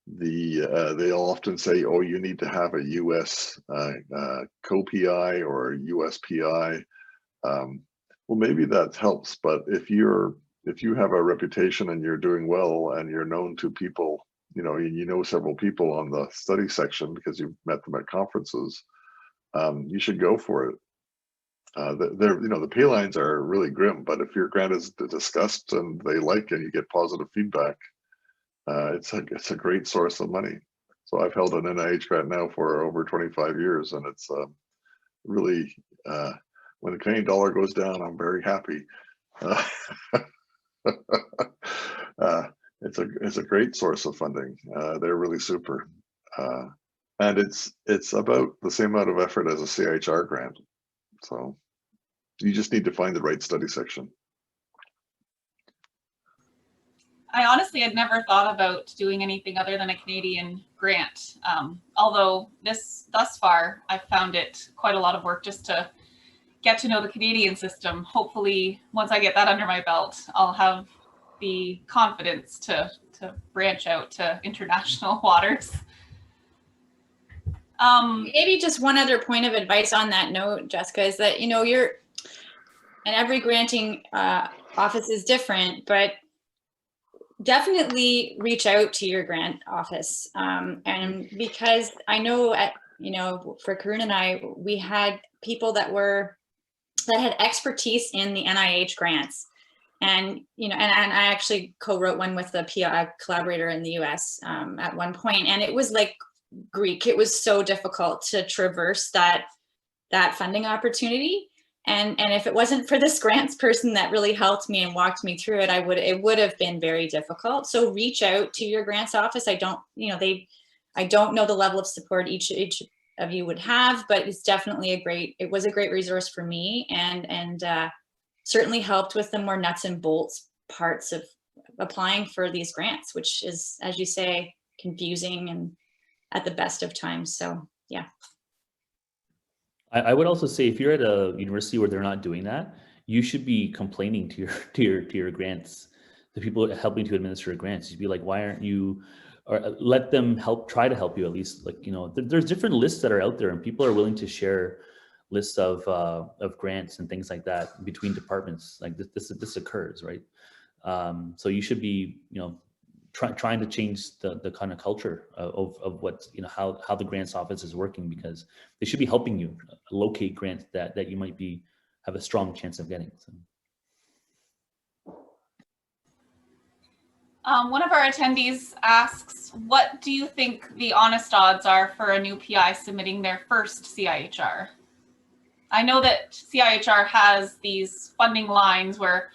They'll often say, oh, you need to have a US co-PI or a US PI. Well, maybe that helps, but if you have a reputation and you're doing well and you're known to people, you know several people on the study section because you've met them at conferences, you should go for it. The pay lines are really grim, but if your grant is discussed and they like and you get positive feedback, it's a great source of money. So I've held an NIH grant now for over 25 years, and it's really when the Canadian dollar goes down, I'm very happy. It's a great source of funding. They're really super, and it's about the same amount of effort as a CHR grant. So you just need to find the right study section. I honestly had never thought about doing anything other than a Canadian grant. Although thus far, I've found it quite a lot of work just to get to know the Canadian system. Hopefully, once I get that under my belt, I'll have the confidence to branch out to international waters. Maybe just one other point of advice on that note, Jessica, is that, and every granting office is different, but definitely reach out to your grant office. And because I know for Karun and I, we had people that had expertise in the NIH grants. And, and I actually co-wrote one with a PI collaborator in the US at one point, and it was like Greek. It was so difficult to traverse that funding opportunity. And if it wasn't for this grants person that really helped me and walked me through it, it would have been very difficult. So reach out to your grants office. I don't know the level of support each of you would have, but it's definitely it was a great resource for me, and certainly helped with the more nuts and bolts parts of applying for these grants, which is, as you say, confusing and at the best of times. So yeah. I would also say if you're at a university where they're not doing that, you should be complaining to your grants, the people helping to administer grants. You'd be like, why aren't you, or let them try to help you at least. Like, there's different lists that are out there, and people are willing to share lists of grants and things like that between departments. Like this occurs, right? So you should be, trying to change the kind of culture of what, how the grants office is working, because they should be helping you locate grants that you might have a strong chance of getting. So. One of our attendees asks, what do you think the honest odds are for a new PI submitting their first CIHR? I know that CIHR has these funding lines where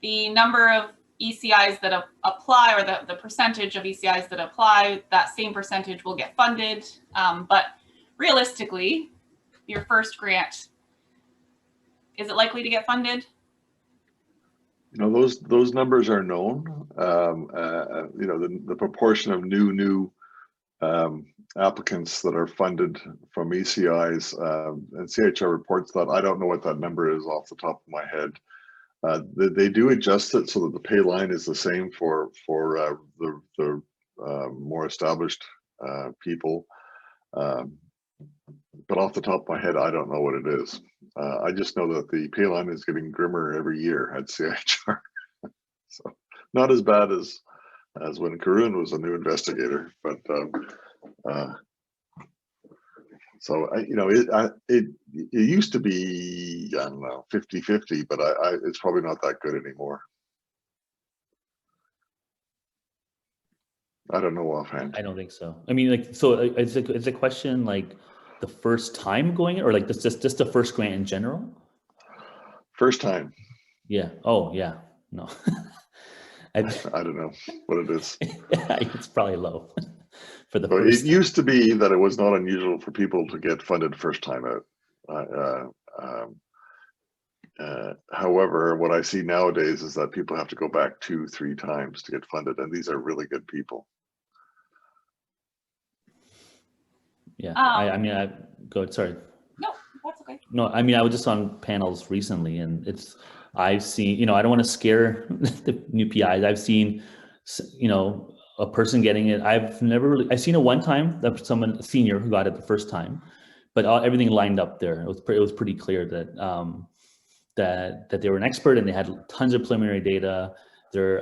the number of ECIs that apply, or the percentage of ECIs that apply, that same percentage will get funded. But realistically, your first grant, is it likely to get funded? Those numbers are known. The proportion of new applicants that are funded from ECIs, and CIHR reports that. I don't know what that number is off the top of my head. They do adjust it so that the pay line is the same for the more established people. But off the top of my head, I don't know what it is. I just know that the pay line is getting grimmer every year at CIHR. So not as bad as when Karun was a new investigator, but so it used to be, I don't know, 50-50, but it's probably not that good anymore. I don't know offhand. I don't think so. I mean, so it's a question like the first time going, or like just the first grant in general? First time. Yeah. Oh, yeah. No. I don't know what it is. It's probably low for the first. It used to be that it was not unusual for people to get funded first time out. However, what I see nowadays is that people have to go back 2-3 times to get funded, and these are really good people. Yeah, I go. Sorry. No, that's okay. No, I mean, I was just on panels recently, and I've seen, I don't want to scare the new PIs. I've seen, a person getting it. I've seen it one time, that someone, a senior, who got it the first time, but everything lined up there. It was pretty clear that that they were an expert and they had tons of preliminary data. They're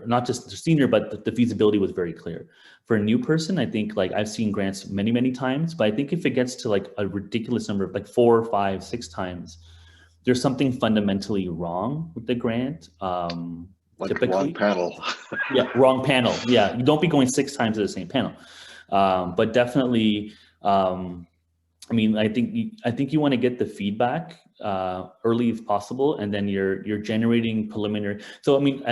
not just their senior, but the feasibility was very clear. For a new person, I think, like, I've seen grants many times, but I think if it gets to like a ridiculous number of like 4, 5, 6 times, there's something fundamentally wrong with the grant. Like typically. Wrong panel. Yeah, wrong panel. Yeah, you don't be going 6 times to the same panel. But definitely, I mean, I think you want to get the feedback early if possible, and then you're generating preliminary. So I mean,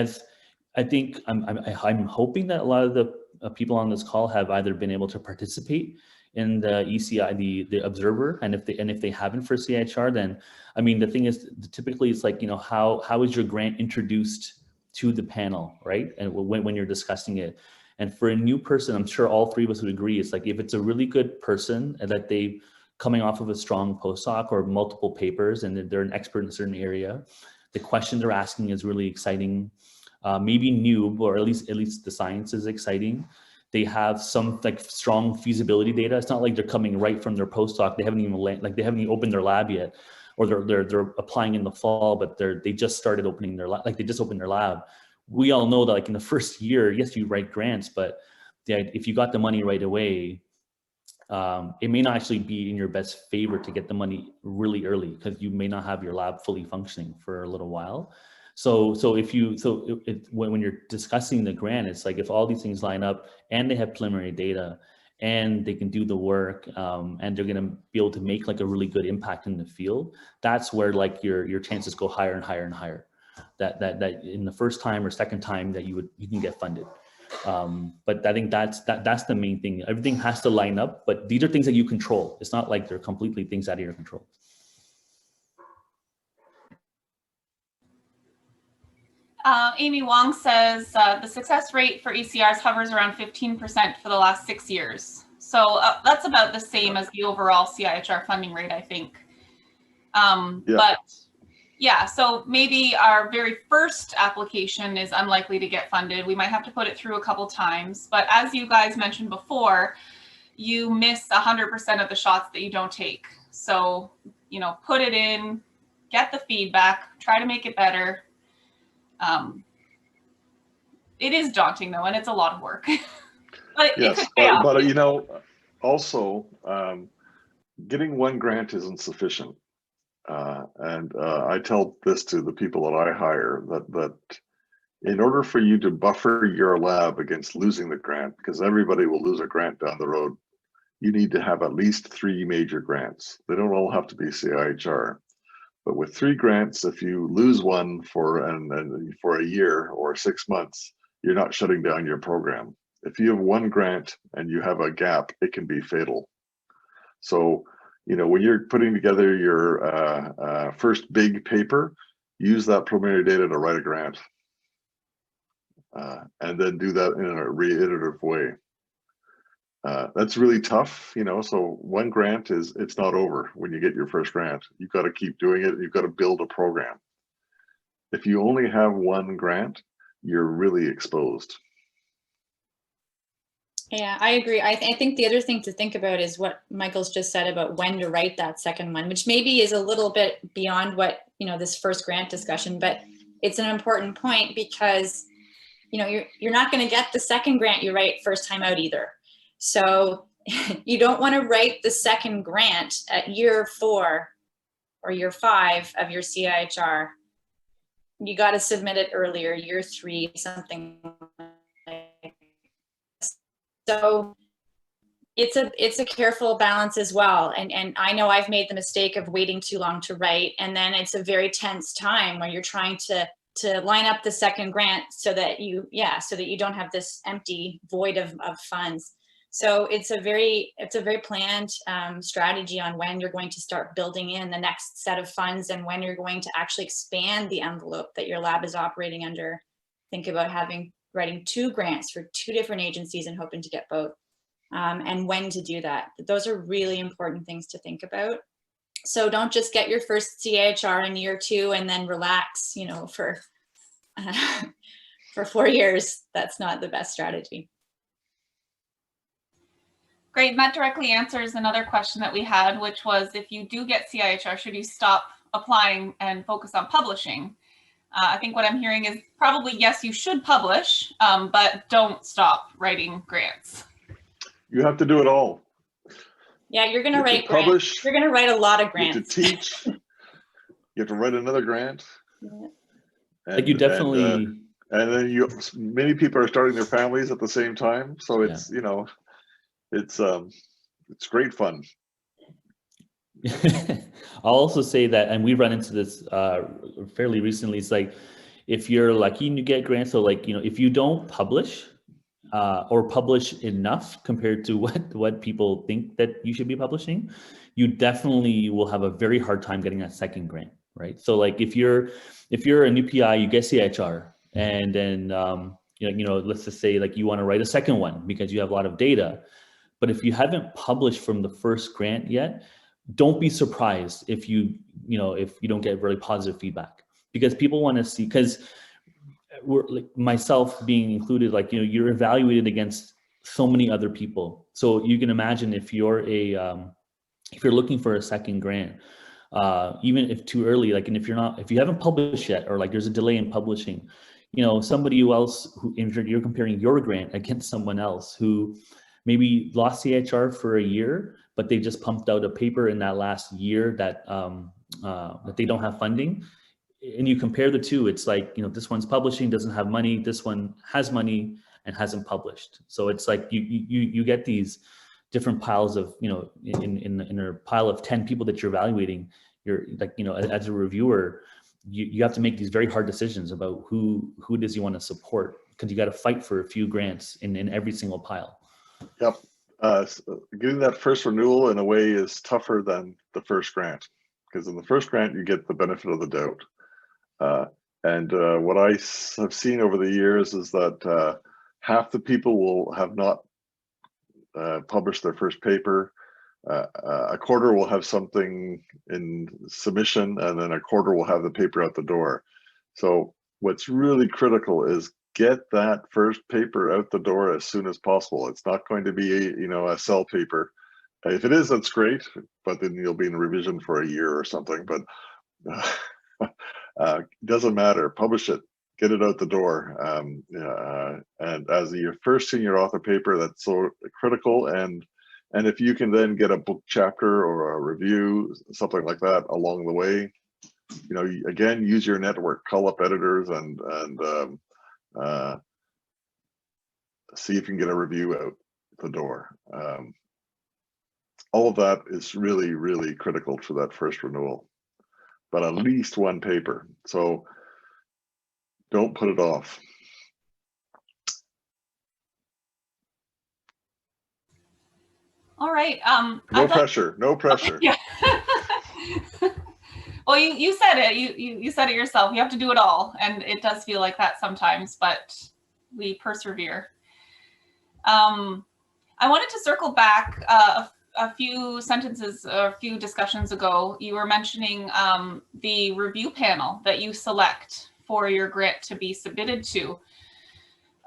I'm hoping that a lot of the people on this call have either been able to participate in the ECI, the observer, and if they haven't for CIHR, then I mean, the thing is, typically it's like, how is your grant introduced to the panel, right? And when you're discussing it. And for a new person, I'm sure all 3 of us would agree, it's like, if it's a really good person and that they coming off of a strong postdoc or multiple papers, and they're an expert in a certain area, the question they're asking is really exciting, maybe new, or at least the science is exciting. They have some like strong feasibility data. It's not like they're coming right from their postdoc. They haven't even opened their lab yet, or they're applying in the fall, but they just started opening their lab, like they just opened their lab. We all know that, like, in the first year, yes, you write grants, but if you got the money right away, it may not actually be in your best favor to get the money really early, because you may not have your lab fully functioning for a little while. So when you're discussing the grant, it's like, if all these things line up and they have preliminary data and they can do the work, and they're going to be able to make like a really good impact in the field, that's where like your chances go higher and higher and higher. That in the first time or second time that you can get funded. But I think that's the main thing. Everything has to line up, but these are things that you control. It's not like they're completely things out of your control. Amy Wong says the success rate for ECRs hovers around 15% for the last 6 years. So that's about the same as the overall CIHR funding rate, I think. Yeah. But yeah, so maybe our very first application is unlikely to get funded. We might have to put it through a couple times. But as you guys mentioned before, you miss 100% of the shots that you don't take. So you know, put it in, get the feedback, try to make it better. It is daunting though, and it's a lot of work. But yes, it could pay off. but you know, also getting one grant isn't sufficient. And I tell this to the people that I hire, that in order for you to buffer your lab against losing the grant, because everybody will lose a grant down the road, you need to have at least 3 major grants. They don't all have to be CIHR. But with 3 grants, if you lose one for a year or 6 months, you're not shutting down your program. If you have 1 grant and you have a gap, it can be fatal. So, you know, when you're putting together your first big paper, use that preliminary data to write a grant. And then do that in a reiterative way. That's really tough, you know, so 1 grant it's not over when you get your first grant. You've got to keep doing it. You've got to build a program. If you only have 1 grant, you're really exposed. Yeah, I agree. I think the other thing to think about is what Michael's just said about when to write that second one, which maybe is a little bit beyond what, you know, this first grant discussion, but it's an important point because, you know, you're not going to get the second grant you write first time out either. So you don't want to write the second grant at year 4 or year 5 of your CIHR. You got to submit it earlier, year 3, something like that. So it's a careful balance as well. And I know I've made the mistake of waiting too long to write. And then it's a very tense time when you're trying to line up the second grant so that you don't have this empty void of funds. So it's a very planned strategy on when you're going to start building in the next set of funds and when you're going to actually expand the envelope that your lab is operating under. Think about writing 2 grants for 2 different agencies and hoping to get both, and when to do that. Those are really important things to think about. So don't just get your first CIHR in year 2 and then relax, you know, for 4 years. That's not the best strategy. Great. That directly answers another question that we had, which was if you do get CIHR, should you stop applying and focus on publishing? I think what I'm hearing is probably yes, you should publish, but don't stop writing grants. You have to do it all. Yeah, you're going to write publish, grants. You're going to write a lot of grants. You have to teach. You have to write another grant. Yeah. Like you definitely. And then many people are starting their families at the same time, so it's you know, it's great fun. I'll also say that, and we run into this fairly recently. It's like if you're lucky and you get grants, so like, you know, if you don't publish or publish enough compared to what people think that you should be publishing, you definitely will have a very hard time getting that second grant, right? So like if you're a new PI, you get CIHR, and then you know, let's just say like you want to write a second one because you have a lot of data, but if you haven't published from the first grant yet, don't be surprised if you don't get really positive feedback, because people want to see, because we're like myself being included, like, you know, you're evaluated against so many other people. So you can imagine if you're looking for a second grant, even if too early, like, and if you haven't published yet, or like there's a delay in publishing, you know, somebody else who, if you're comparing your grant against someone else who maybe lost CIHR for a year, but they just pumped out a paper in that last year that they don't have funding, and you compare the two, it's like, you know, this one's publishing, doesn't have money, this one has money and hasn't published. So it's like you get these different piles of, you know, in a pile of 10 people that you're evaluating. You're like, you know, as a reviewer, you have to make these very hard decisions about who does you want to support, because you got to fight for a few grants in every single pile. Yep. Getting that first renewal in a way is tougher than the first grant, because in the first grant you get the benefit of the doubt. And what I have seen over the years is that half the people will have not published their first paper. A quarter will have something in submission, and then a quarter will have the paper out the door. So what's really critical is get that first paper out the door as soon as possible. It's not going to be, you know, a cell paper. If it is, that's great, but then you'll be in revision for a year or something. But doesn't matter. Publish it, get it out the door. And as your first senior author paper, that's so critical. And if you can then get a book chapter or a review, something like that along the way, you know, again, use your network, call up editors and see if you can get a review out the door. All of that is really, really critical for that first renewal, but at least one paper. So don't put it off. All right. No pressure. No pressure. Yeah. Well, you said it. You said it yourself. You have to do it all, and it does feel like that sometimes, but we persevere. I wanted to circle back a few sentences or a few discussions ago. You were mentioning the review panel that you select for your grant to be submitted to.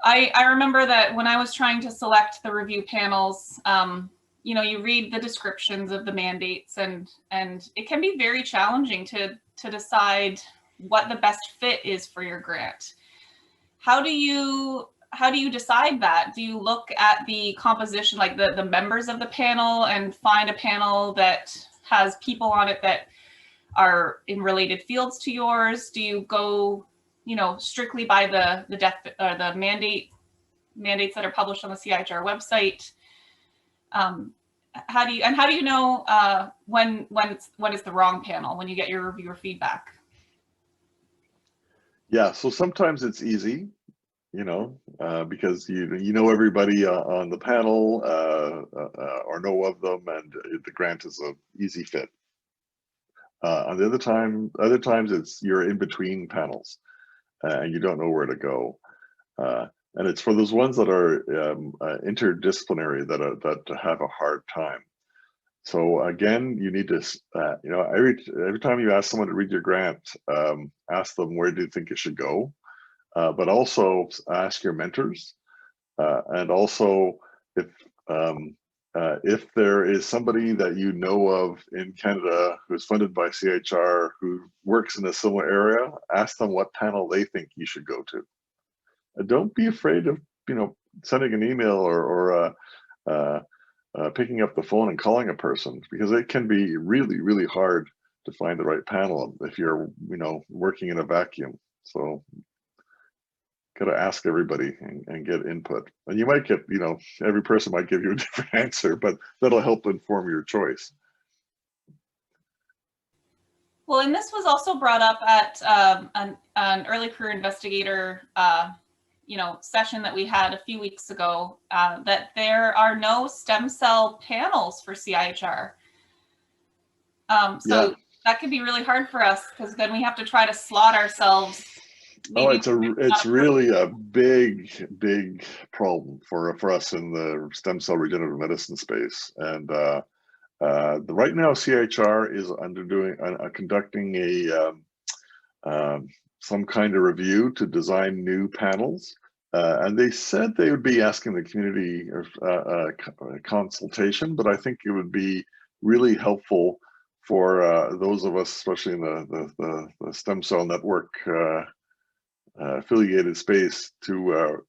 I remember that when I was trying to select the review panels, you know, you read the descriptions of the mandates, and it can be very challenging to decide what the best fit is for your grant. How do you decide that? Do you look at the composition, like the members of the panel, and find a panel that has people on it that are in related fields to yours? Do you go, you know, strictly by the mandates that are published on the CIHR website? How do you know when it's the wrong panel, when you get your reviewer feedback? Yeah, so sometimes it's easy, you know, because you know everybody on the panel or know of them, and the grant is an easy fit. On the other times it's you're in between panels and you don't know where to go. And it's for those ones that are interdisciplinary that have a hard time. So again, you need to, you know, every time you ask someone to read your grant, ask them where do you think it should go, but also ask your mentors, and also if there is somebody that you know of in Canada who's funded by CIHR who works in a similar area, ask them what panel they think you should go to. Don't be afraid of, you know, sending an email or picking up the phone and calling a person, because it can be really, really hard to find the right panel if you're, you know, working in a vacuum. So got to ask everybody and get input. And you might get, you know, every person might give you a different answer, but that'll help inform your choice. Well, and this was also brought up at an early career investigator you know, session that we had a few weeks ago, that there are no stem cell panels for CIHR. So that could be really hard for us, because then we have to try to slot ourselves. Oh, it's really a big problem for us in the stem cell regenerative medicine space. And right now CIHR is conducting some kind of review to design new panels, and they said they would be asking the community consultation, but I think it would be really helpful for those of us, especially in the stem cell network affiliated space, to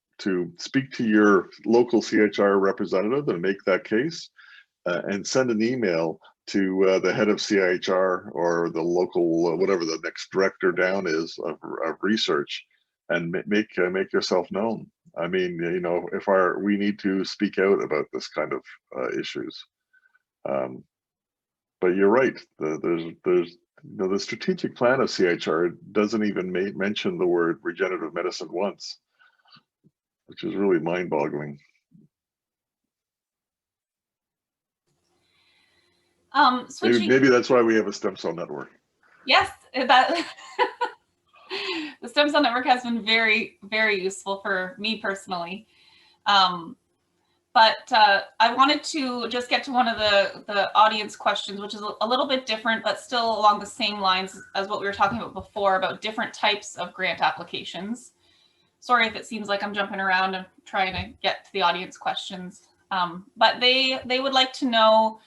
speak to your local CIHR representative and make that case, and send an email to the head of CIHR or the local, whatever the next director down is of research, and make yourself known. I mean, you know, we need to speak out about this kind of issues. But you're right. There's you know, the strategic plan of CIHR doesn't even mention the word regenerative medicine once, which is really mind-boggling. Maybe that's why we have a stem cell network. Yes, that the stem cell network has been very, very useful for me personally. But I wanted to just get to one of the audience questions, which is a little bit different, but still along the same lines as what we were talking about before, about different types of grant applications. Sorry if it seems like I'm jumping around and trying to get to the audience questions. But they would like to know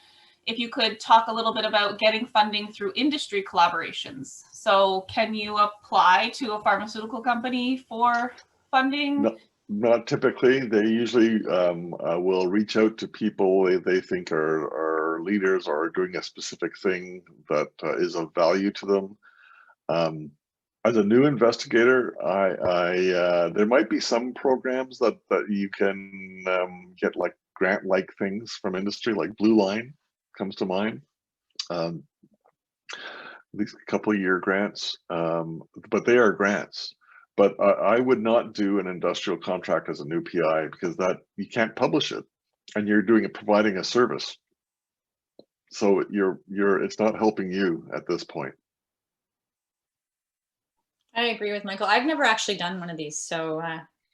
if you could talk a little bit about getting funding through industry collaborations. So can you apply to a pharmaceutical company for funding? No, not typically. They usually will reach out to people they think are leaders or are doing a specific thing that is of value to them. As a new investigator, there might be some programs that you can get, like grant-like things from industry, like Blue Line comes to mind. At least a couple of year grants, but they are grants. But I would not do an industrial contract as a new PI, because that you can't publish it, and you're providing a service. So it's not helping you at this point. I agree with Michael. I've never actually done one of these. So,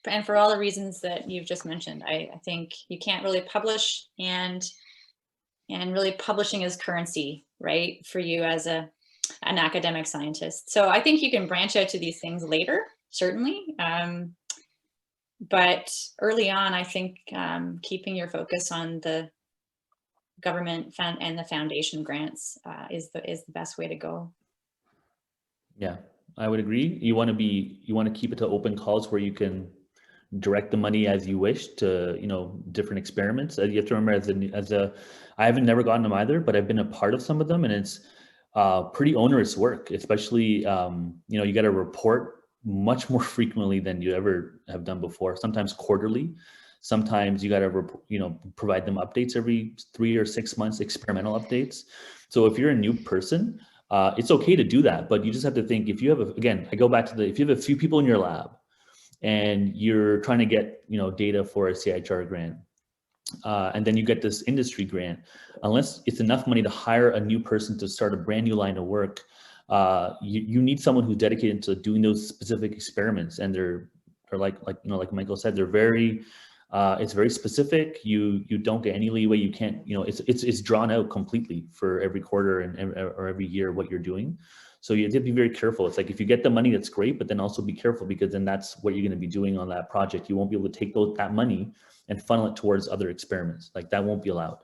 and for all the reasons that you've just mentioned, I think you can't really publish, and really publishing is currency, right? For you as an academic scientist. So I think you can branch out to these things later, certainly. But early on, I think keeping your focus on the government and the foundation grants is the best way to go. Yeah, I would agree. You want to keep it to open calls where you can direct the money as you wish to, different experiments. You have to remember, I haven't never gotten them either, but I've been a part of some of them, and it's pretty onerous work, especially, you got to report much more frequently than you ever have done before, sometimes quarterly. Sometimes you got to, provide them updates every 3 or 6 months, experimental updates. So if you're a new person, it's okay to do that, but you just have to think, if you have, I go back to if you have a few people in your lab and you're trying to get, data for a CIHR grant, and then you get this industry grant, unless it's enough money to hire a new person to start a brand new line of work, you need someone who's dedicated to doing those specific experiments. And they're like Michael said, they're very, it's very specific. You don't get any leeway. You can't, it's drawn out completely for every quarter or every year what you're doing. So you have to be very careful. It's like, if you get the money, that's great, but then also be careful, because then that's what you're going to be doing on that project. You won't be able to take that money and funnel it towards other experiments. Like, that won't be allowed.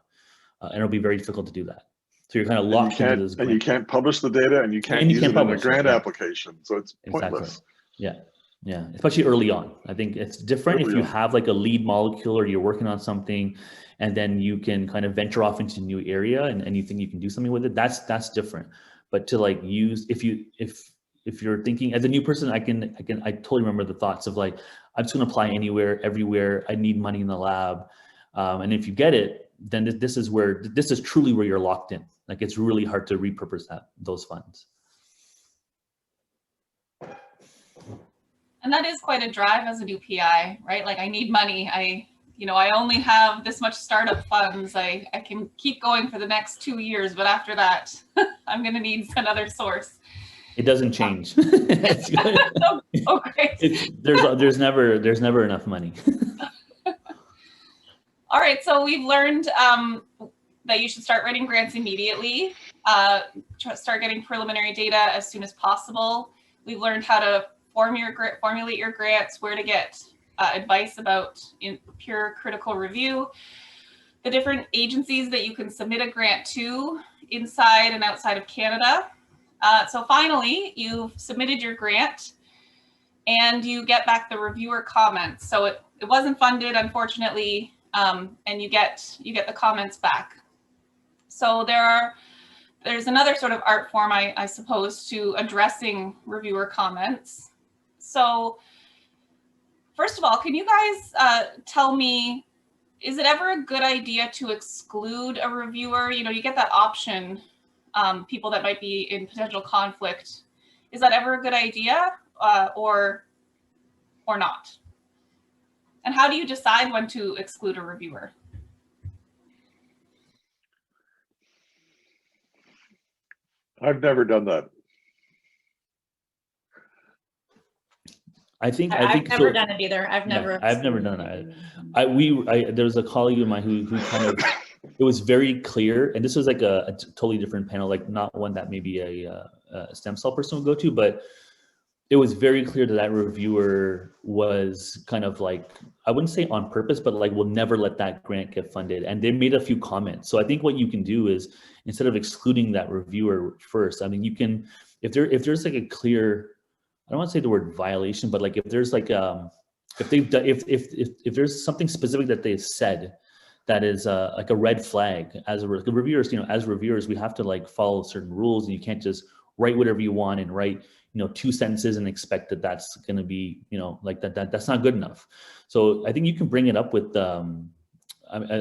And it'll be very difficult to do that. So you're kind of locked into this. And you can't publish the data, and you can't use it in a grant application. So it's pointless. Exactly. Yeah, especially early on. I think it's different if you have like a lead molecule, or you're working on something, and then you can kind of venture off into a new area and you think you can do something with it. That's different. But to like use, if you're thinking as a new person, I totally remember the thoughts of like, I'm just going to apply anywhere, everywhere. I need money in the lab, and if you get it, then this is truly where you're locked in. Like, it's really hard to repurpose those funds. And that is quite a drive as a new PI, right? Like, I need money. I only have this much startup funds. I can keep going for the next 2 years, but after that, I'm going to need another source. It doesn't change. Okay. There's never enough money. All right, so we've learned that you should start writing grants immediately, start getting preliminary data as soon as possible. We've learned how to formulate your grants, where to get advice about pure critical review, the different agencies that you can submit a grant to inside and outside of Canada. So finally, you've submitted your grant and you get back the reviewer comments. So it wasn't funded, unfortunately, and you get the comments back. So there's another sort of art form, I suppose, to addressing reviewer comments. So first of all, can you guys tell me, is it ever a good idea to exclude a reviewer? You get that option, people that might be in potential conflict. Is that ever a good idea or not? And how do you decide when to exclude a reviewer? I've never done that. I've never done it either. I've never done that. There was a colleague of mine who kind of, it was very clear, and this was like a totally different panel, like not one that maybe a stem cell person would go to, but it was very clear that that reviewer was kind of like, I wouldn't say on purpose, but like, we'll never let that grant get funded. And they made a few comments. So I think what you can do is, instead of excluding that reviewer first, I mean, you can, if there's like a clear, I don't want to say the word violation, but like if there's like, if they've done, if there's something specific that they've said that is like a red flag, as reviewers, as reviewers, we have to like follow certain rules, and you can't just write whatever you want and write 2 sentences and expect that that's going to be like that's not good enough. So I think you can bring it up with a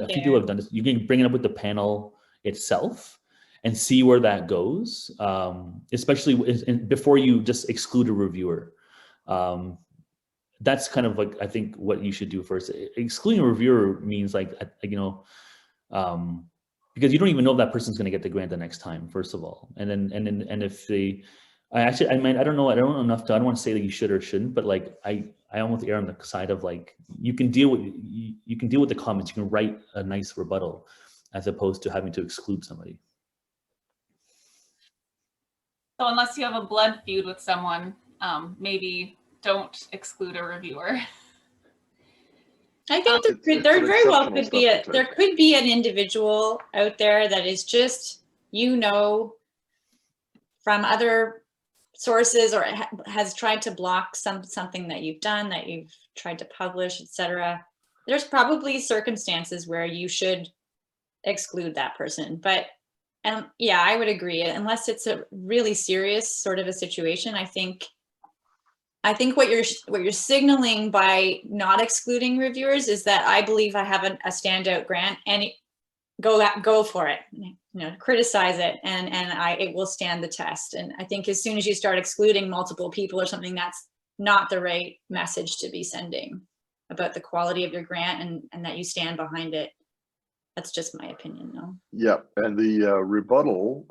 few people have done this. You can bring it up with the panel itself and see where that goes, especially before you just exclude a reviewer. That's kind of like, I think, what you should do first. Excluding a reviewer means like, because you don't even know if that person's going to get the grant the next time, first of all. And if they, I don't know enough to, I don't want to say that you should or shouldn't, but like, I almost err on the side of like, you can deal with the comments, you can write a nice rebuttal as opposed to having to exclude somebody. So unless you have a blood feud with someone, maybe don't exclude a reviewer. I think there very well could be there could be an individual out there that is just, from other sources, or has tried to block something that you've done, that you've tried to publish, etc. There's probably circumstances where you should exclude that person. But yeah, I would agree, unless it's a really serious sort of a situation. I think what you're signaling by not excluding reviewers is that I believe I have a standout grant, and go for it. Criticize it, and it will stand the test. And I think as soon as you start excluding multiple people or something, that's not the right message to be sending about the quality of your grant and that you stand behind it. That's just my opinion, though. Yeah, and the rebuttal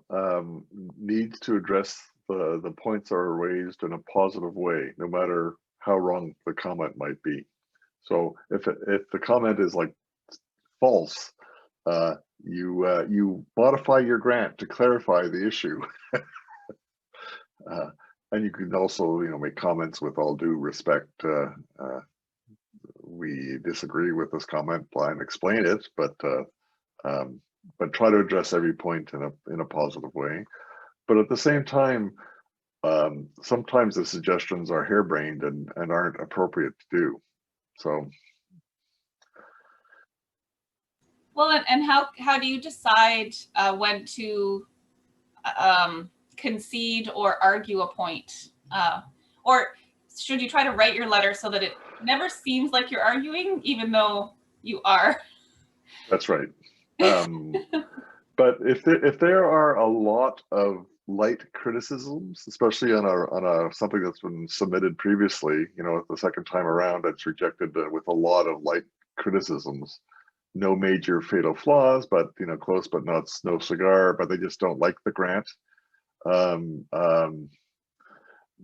needs to address the points that are raised in a positive way, no matter how wrong the comment might be. So if the comment is like false, you modify your grant to clarify the issue. And you can also make comments with all due respect. We disagree with this comment, and explain it, but try to address every point in a positive way. But at the same time, sometimes the suggestions are harebrained and aren't appropriate to do. So. Well, and how do you decide when to concede or argue a point? Or should you try to write your letter so that it never seems like you're arguing, even though you are? That's right. But if there are a lot of light criticisms, especially on something that's been submitted previously, the second time around, it's rejected with a lot of light criticisms. No major fatal flaws, but close but not no cigar, but they just don't like the grant.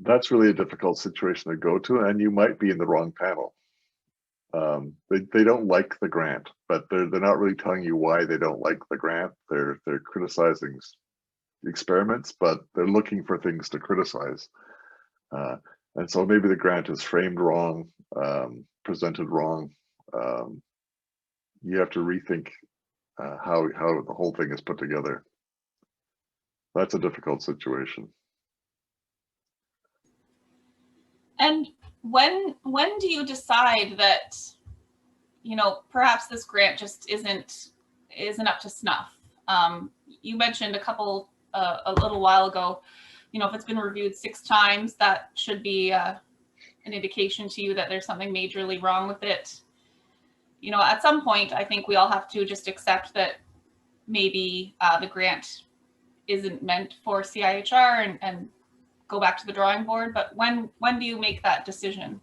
That's really a difficult situation to go to, and you might be in the wrong panel. They don't like the grant, but they're not really telling you why they don't like the grant. They're criticizing experiments, but they're looking for things to criticize. And so maybe the grant is framed wrong, presented wrong. You have to rethink how the whole thing is put together. That's a difficult situation. And when do you decide that perhaps this grant just isn't up to snuff? You mentioned a little while ago, if it's been reviewed 6 times, that should be an indication to you that there's something majorly wrong with it. At some point, I think we all have to just accept that maybe the grant isn't meant for CIHR and go back to the drawing board. But when do you make that decision?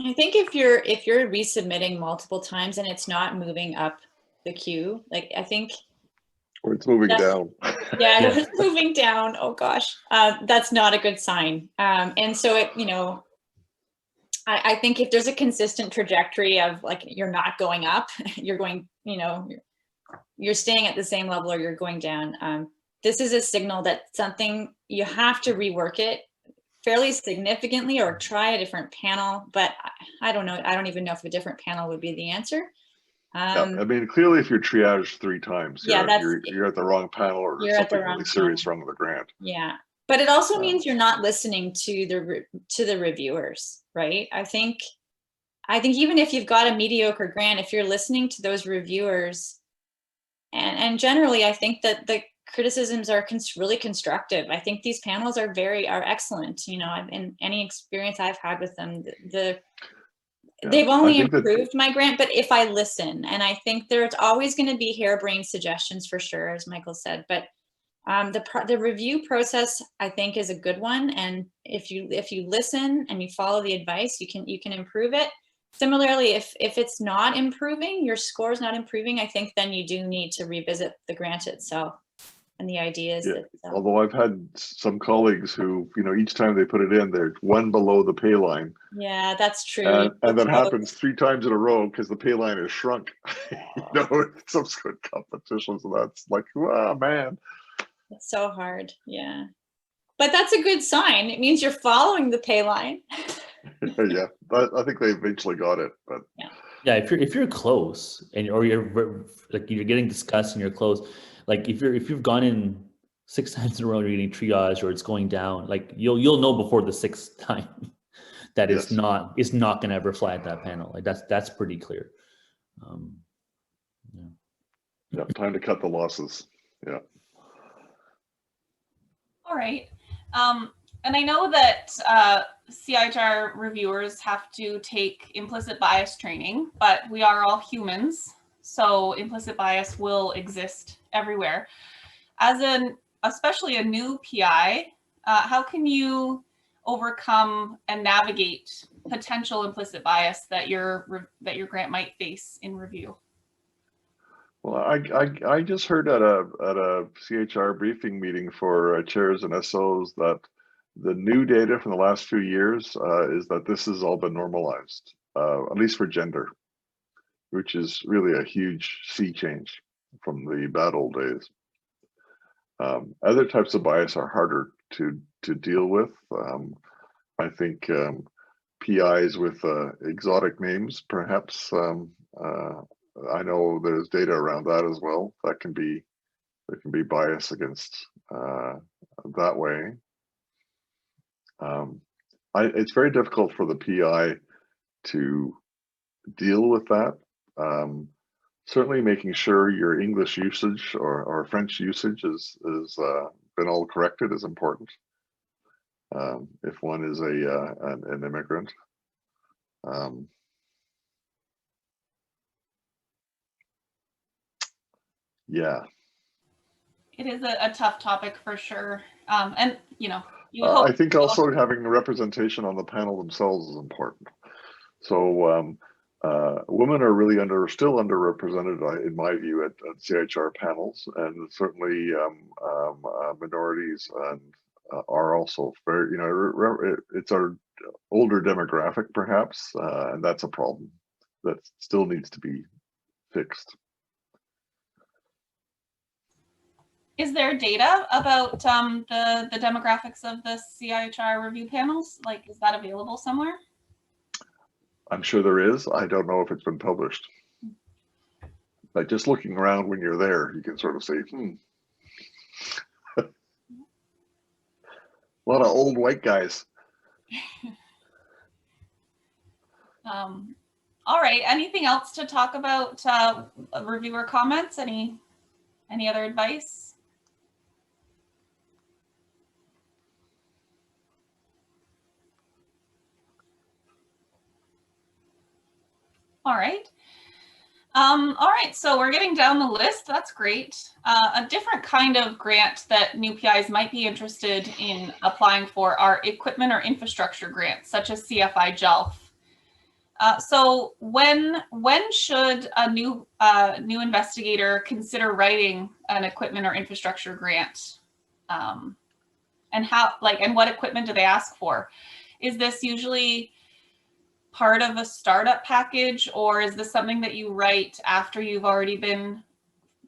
I think if you're resubmitting multiple times and it's not moving up the queue, like I think, or it's moving down. Yeah, it's moving down. Oh gosh, that's not a good sign. And so I think if there's a consistent trajectory of like you're not going up, you're going, you're staying at the same level or you're going down, this is a signal that something, you have to rework it fairly significantly or try a different panel, but I don't know. I don't even know if a different panel would be the answer. Yeah, I mean, clearly, if you're triaged 3 times, yeah, you're at the wrong panel, or there's something really serious wrong with the grant. Yeah, but it also means you're not listening to the reviewers, right? I think even if you've got a mediocre grant, if you're listening to those reviewers, and generally, I think that the criticisms are really constructive. I think these panels are excellent. You know, in any experience I've had with them, they've only improved my grant, but if I listen, and I think there's always going to be harebrained suggestions for sure, as Michael said, but the review process, I think, is a good one. And if you listen and you follow the advice, you can improve it. Similarly, if it's not improving, your score is not improving, I think then you do need to revisit the grant itself and the ideas. Although I've had some colleagues who, you know, each time they put it in, they're 1 below the pay line. Yeah, that's true. And that happens 3 times in a row because the pay line is shrunk, you know, in subsequent competitions. And that's like, wow, man. It's so hard. Yeah. But that's a good sign. It means you're following the pay line. Yeah, I think they eventually got it, but yeah, if you're close or you're like you're getting discussed and you're close, like if you've gone in 6 times in a row and you're getting triage or it's going down, like you'll know before the 6th time that it's not going to ever fly at that panel. Like that's pretty clear. Yeah, time to cut the losses. Yeah. All right. And I know that CIHR reviewers have to take implicit bias training, but we are all humans, so implicit bias will exist everywhere. Especially a new PI, how can you overcome and navigate potential implicit bias that your grant might face in review? Well, I just heard at a CHR briefing meeting for chairs and SOs that the new data from the last few years is that this has all been normalized, at least for gender, which is really a huge sea change from the bad old days. Other types of bias are harder to deal with. I think PIs with exotic names, perhaps. I know there's data around that as well. There can be bias against that way. It's very difficult for the PI to deal with that. Certainly making sure your English usage or French usage is been all corrected is important. If one is an immigrant. Yeah. It is a tough topic for sure. And, you know, I think also having representation on the panel themselves is important. So women are really still underrepresented, in my view, at CHR panels, and certainly minorities are also very, you know, it's our older demographic perhaps, and that's a problem that still needs to be fixed. Is there data about the demographics of the CIHR review panels? Like, is that available somewhere? I'm sure there is. I don't know if it's been published. But just looking around when you're there, you can sort of say, a lot of old white guys. All right. Anything else to talk about reviewer comments? Any other advice? All right. All right, so we're getting down the list. That's great. A different kind of grant that new PIs might be interested in applying for are equipment or infrastructure grants, such as CFI JELF. So when should a new investigator consider writing an equipment or infrastructure grant? And what equipment do they ask for? Is this usually part of a startup package, or is this something that you write after you've already been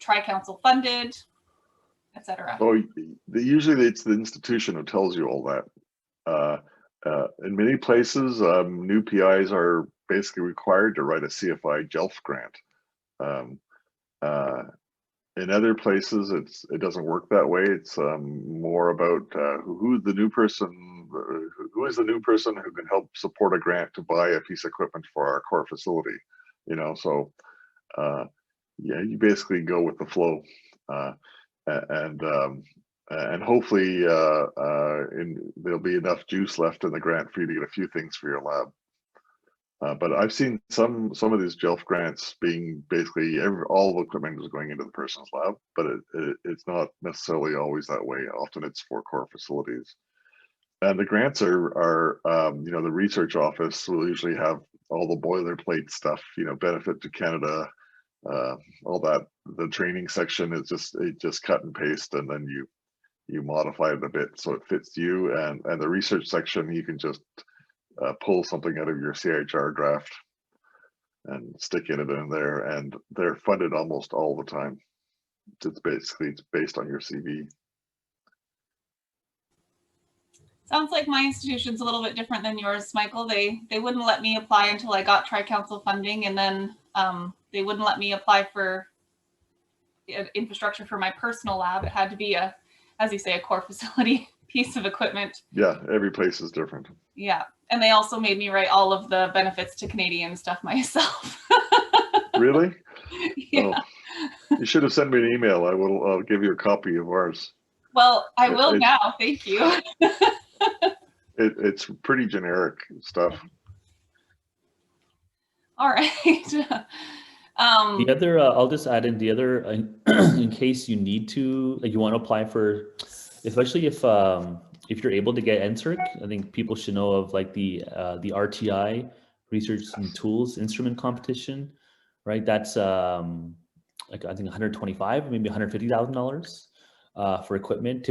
Tri-Council funded? etc.? Oh, usually it's the institution who tells you all that. In many places, new PIs are basically required to write a CFI JELF grant. In other places, it doesn't work that way. It's more about who's the new person, who is the new person who can help support a grant to buy a piece of equipment for our core facility. You know, so yeah, you basically go with the flow, and hopefully there'll be enough juice left in the grant for you to get a few things for your lab. But I've seen some of these JELF grants being basically all the equipment is going into the person's lab, but it's not necessarily always that way. Often it's for core facilities. And the grants are you know, the research office will usually have all the boilerplate stuff, you know, benefit to Canada, all that. The training section is just cut and paste, and then you modify it a bit so it fits you. And the research section, you can just pull something out of your CHR draft and stick it in there, and they're funded almost all the time. It's based on your CV. Sounds like my institution's a little bit different than yours, Michael. They wouldn't let me apply until I got Tri-Council funding, and then they wouldn't let me apply for infrastructure for my personal lab. It had to be as you say, a core facility piece of equipment. Yeah, every place is different. Yeah, and they also made me write all of the benefits to Canadian stuff myself. Really? Yeah. Oh, you should have sent me an email. I'll give you a copy of ours. Well, I will now. Thank you. It's pretty generic stuff. All right. The other, I'll just add in the other, in case you need to, like you want to apply for, especially if you're able to get NSERC, I think people should know of like the RTI, Research and Tools Instrument Competition, right? That's like I think $125, maybe $150,000 for equipment.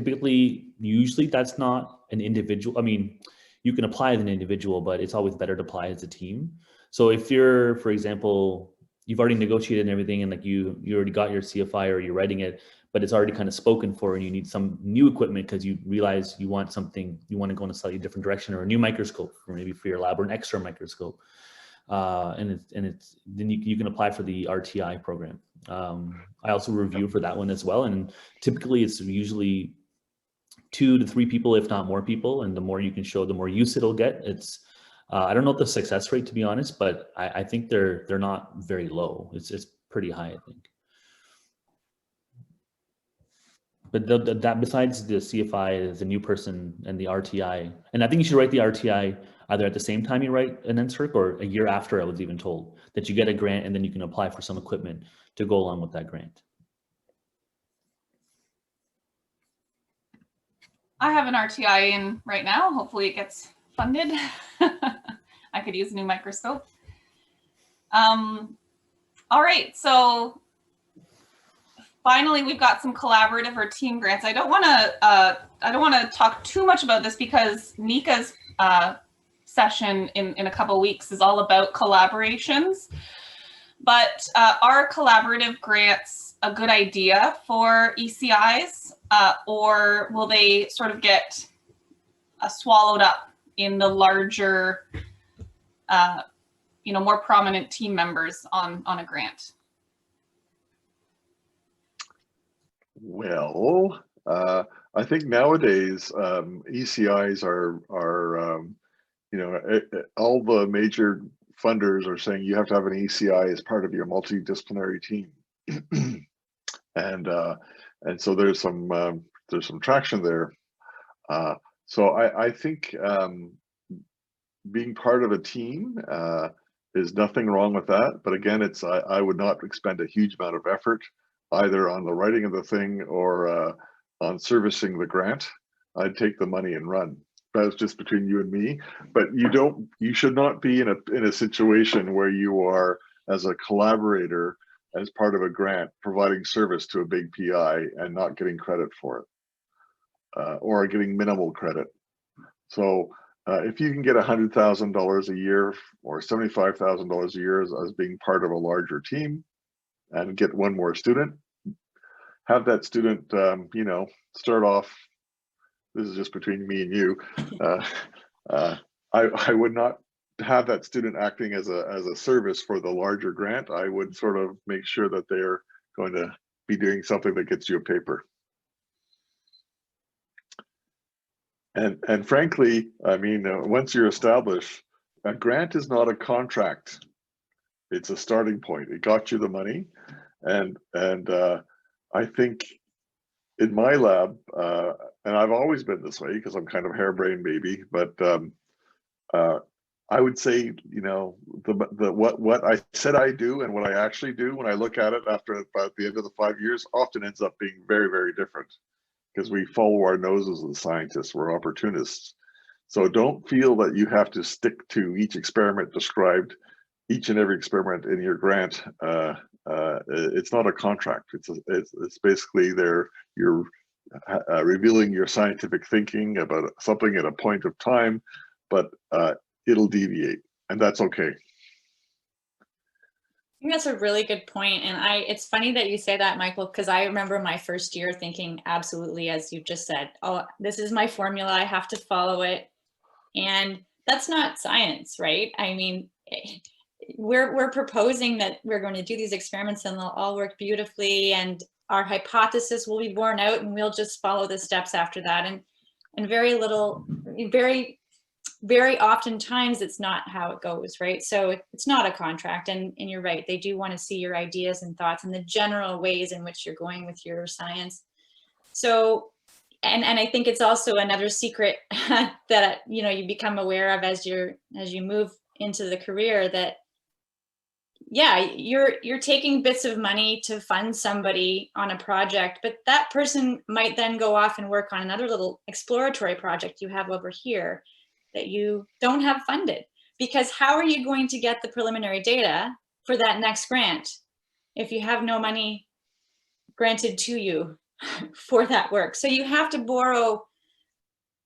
Usually that's not an individual. I mean, you can apply as an individual, but it's always better to apply as a team. So if you're, for example, you've already negotiated and everything, and like you already got your CFI or you're writing it, but it's already kind of spoken for, and you need some new equipment because you realize you want something, you want to go in a slightly different direction, or a new microscope, or maybe for your lab, or an extra microscope, and then you can apply for the RTI program. I also review for that one as well, and typically it's usually 2 to 3 people, if not more people, and the more you can show, the more use it'll get. It's I don't know the success rate, to be honest, but I think they're not very low. It's pretty high, I think. But that besides the CFI, the new person and the RTI, and I think you should write the RTI either at the same time you write an NSERC or a year after. I was even told that you get a grant and then you can apply for some equipment to go along with that grant. I have an RTI in right now. Hopefully it gets funded. I could use a new microscope. All right, so finally we've got some collaborative or team grants. I don't want to talk too much about this because Nika's session in a couple of weeks is all about collaborations. But are collaborative grants a good idea for ECIs, or will they sort of get swallowed up in the larger, more prominent team members on a grant? Well, I think nowadays ECIs are all the major funders are saying you have to have an ECI as part of your multidisciplinary team, and so there's some traction there. So I think being part of a team is nothing wrong with that. But again, I would not expend a huge amount of effort either on the writing of the thing or on servicing the grant. I'd take the money and run. That's just between you and me. But you should not be in a situation where you are, as a collaborator, as part of a grant, providing service to a big PI and not getting credit for it, or getting minimal credit. So if you can get $100,000 a year or $75,000 a year as being part of a larger team and get one more student, have that student, you know, start off. This is just between me and you. I would not have that student acting as a service for the larger grant. I would sort of make sure that they're going to be doing something that gets you a paper. And frankly, I mean, once you're established, a grant is not a contract. It's a starting point. It got you the money, and I think in my lab, and I've always been this way because I'm kind of harebrained maybe, but I would say, you know, what I said I do and what I actually do when I look at it after about the end of the 5 years often ends up being very, very different, because we follow our noses as scientists. We're opportunists. So don't feel that you have to stick to each experiment described, each and every experiment in your grant. It's not a contract. It's basically you're revealing your scientific thinking about something at a point of time, but it'll deviate, and that's okay. I think that's a really good point. And it's funny that you say that, Michael, because I remember my first year thinking absolutely, as you just said, oh, this is my formula, I have to follow it. And that's not science, right? I mean, we're proposing that we're going to do these experiments and they'll all work beautifully, and our hypothesis will be borne out, and we'll just follow the steps after that. And very oftentimes it's not how it goes, right? So it's not a contract, and you're right, they do want to see your ideas and thoughts and the general ways in which you're going with your science. So, and I think it's also another secret that, you know, you become aware of as you move into the career, that yeah, you're taking bits of money to fund somebody on a project, but that person might then go off and work on another little exploratory project you have over here that you don't have funded. Because how are you going to get the preliminary data for that next grant if you have no money granted to you for that work? So you have to borrow,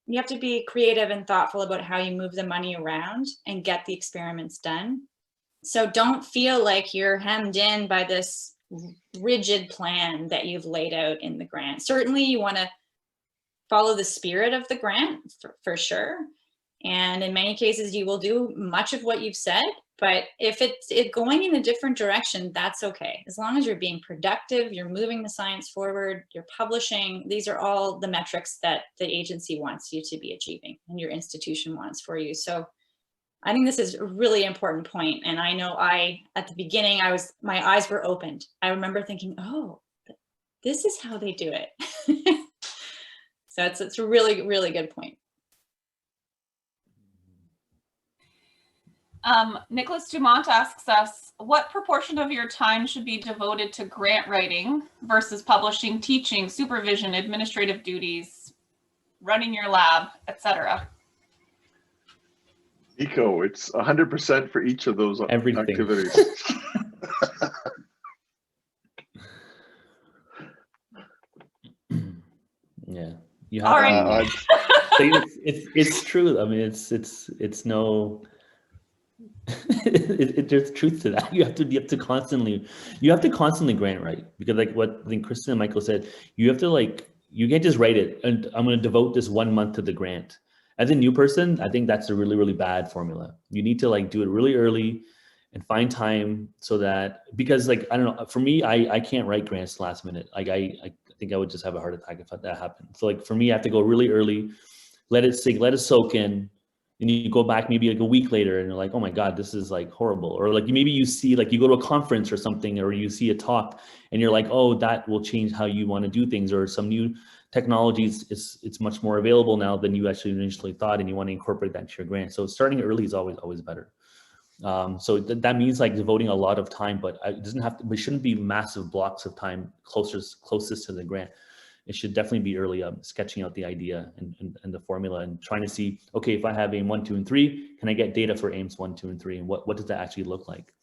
you have to be creative and thoughtful about how you move the money around and get the experiments done. So don't feel like you're hemmed in by this rigid plan that you've laid out in the grant. Certainly you want to follow the spirit of the grant for sure. And in many cases, you will do much of what you've said, but if it's going in a different direction, that's okay. As long as you're being productive, you're moving the science forward, you're publishing, these are all the metrics that the agency wants you to be achieving and your institution wants for you. So I think this is a really important point. And I know at the beginning, my eyes were opened. I remember thinking, oh, this is how they do it. So it's a really, really good point. Nicholas Dumont asks us, what proportion of your time should be devoted to grant writing versus publishing, teaching, supervision, administrative duties, running your lab, etc.? Nico, it's 100% for each of those activities. Yeah, you have. All right. It's true. I mean, it's no. There's truth to that. You have to constantly grant write, because like what I think Kristin and Michael said, you have to you can't just write it and I'm going to devote this 1 month to the grant. As a new person, I think that's a really, really bad formula. You need to do it really early and find time, so that, because I don't know, for me, I can't write grants last minute. I think I would just have a heart attack if that happened. So for me, I have to go really early, let it sink, let it soak in. And you go back maybe a week later and you're like, oh my God, this is horrible. Or maybe you see, you go to a conference or something, or you see a talk and you're like, oh, that will change how you want to do things, or some new technologies, it's much more available now than you actually initially thought, and you want to incorporate that into your grant. So starting early is always better. So that means devoting a lot of time, but it doesn't have to, it shouldn't be massive blocks of time closest to the grant. It should definitely be early sketching out the idea and the formula, and trying to see, okay, if I have aim 1, 2, and 3, can I get data for aims 1, 2, and 3, and what does that actually look like?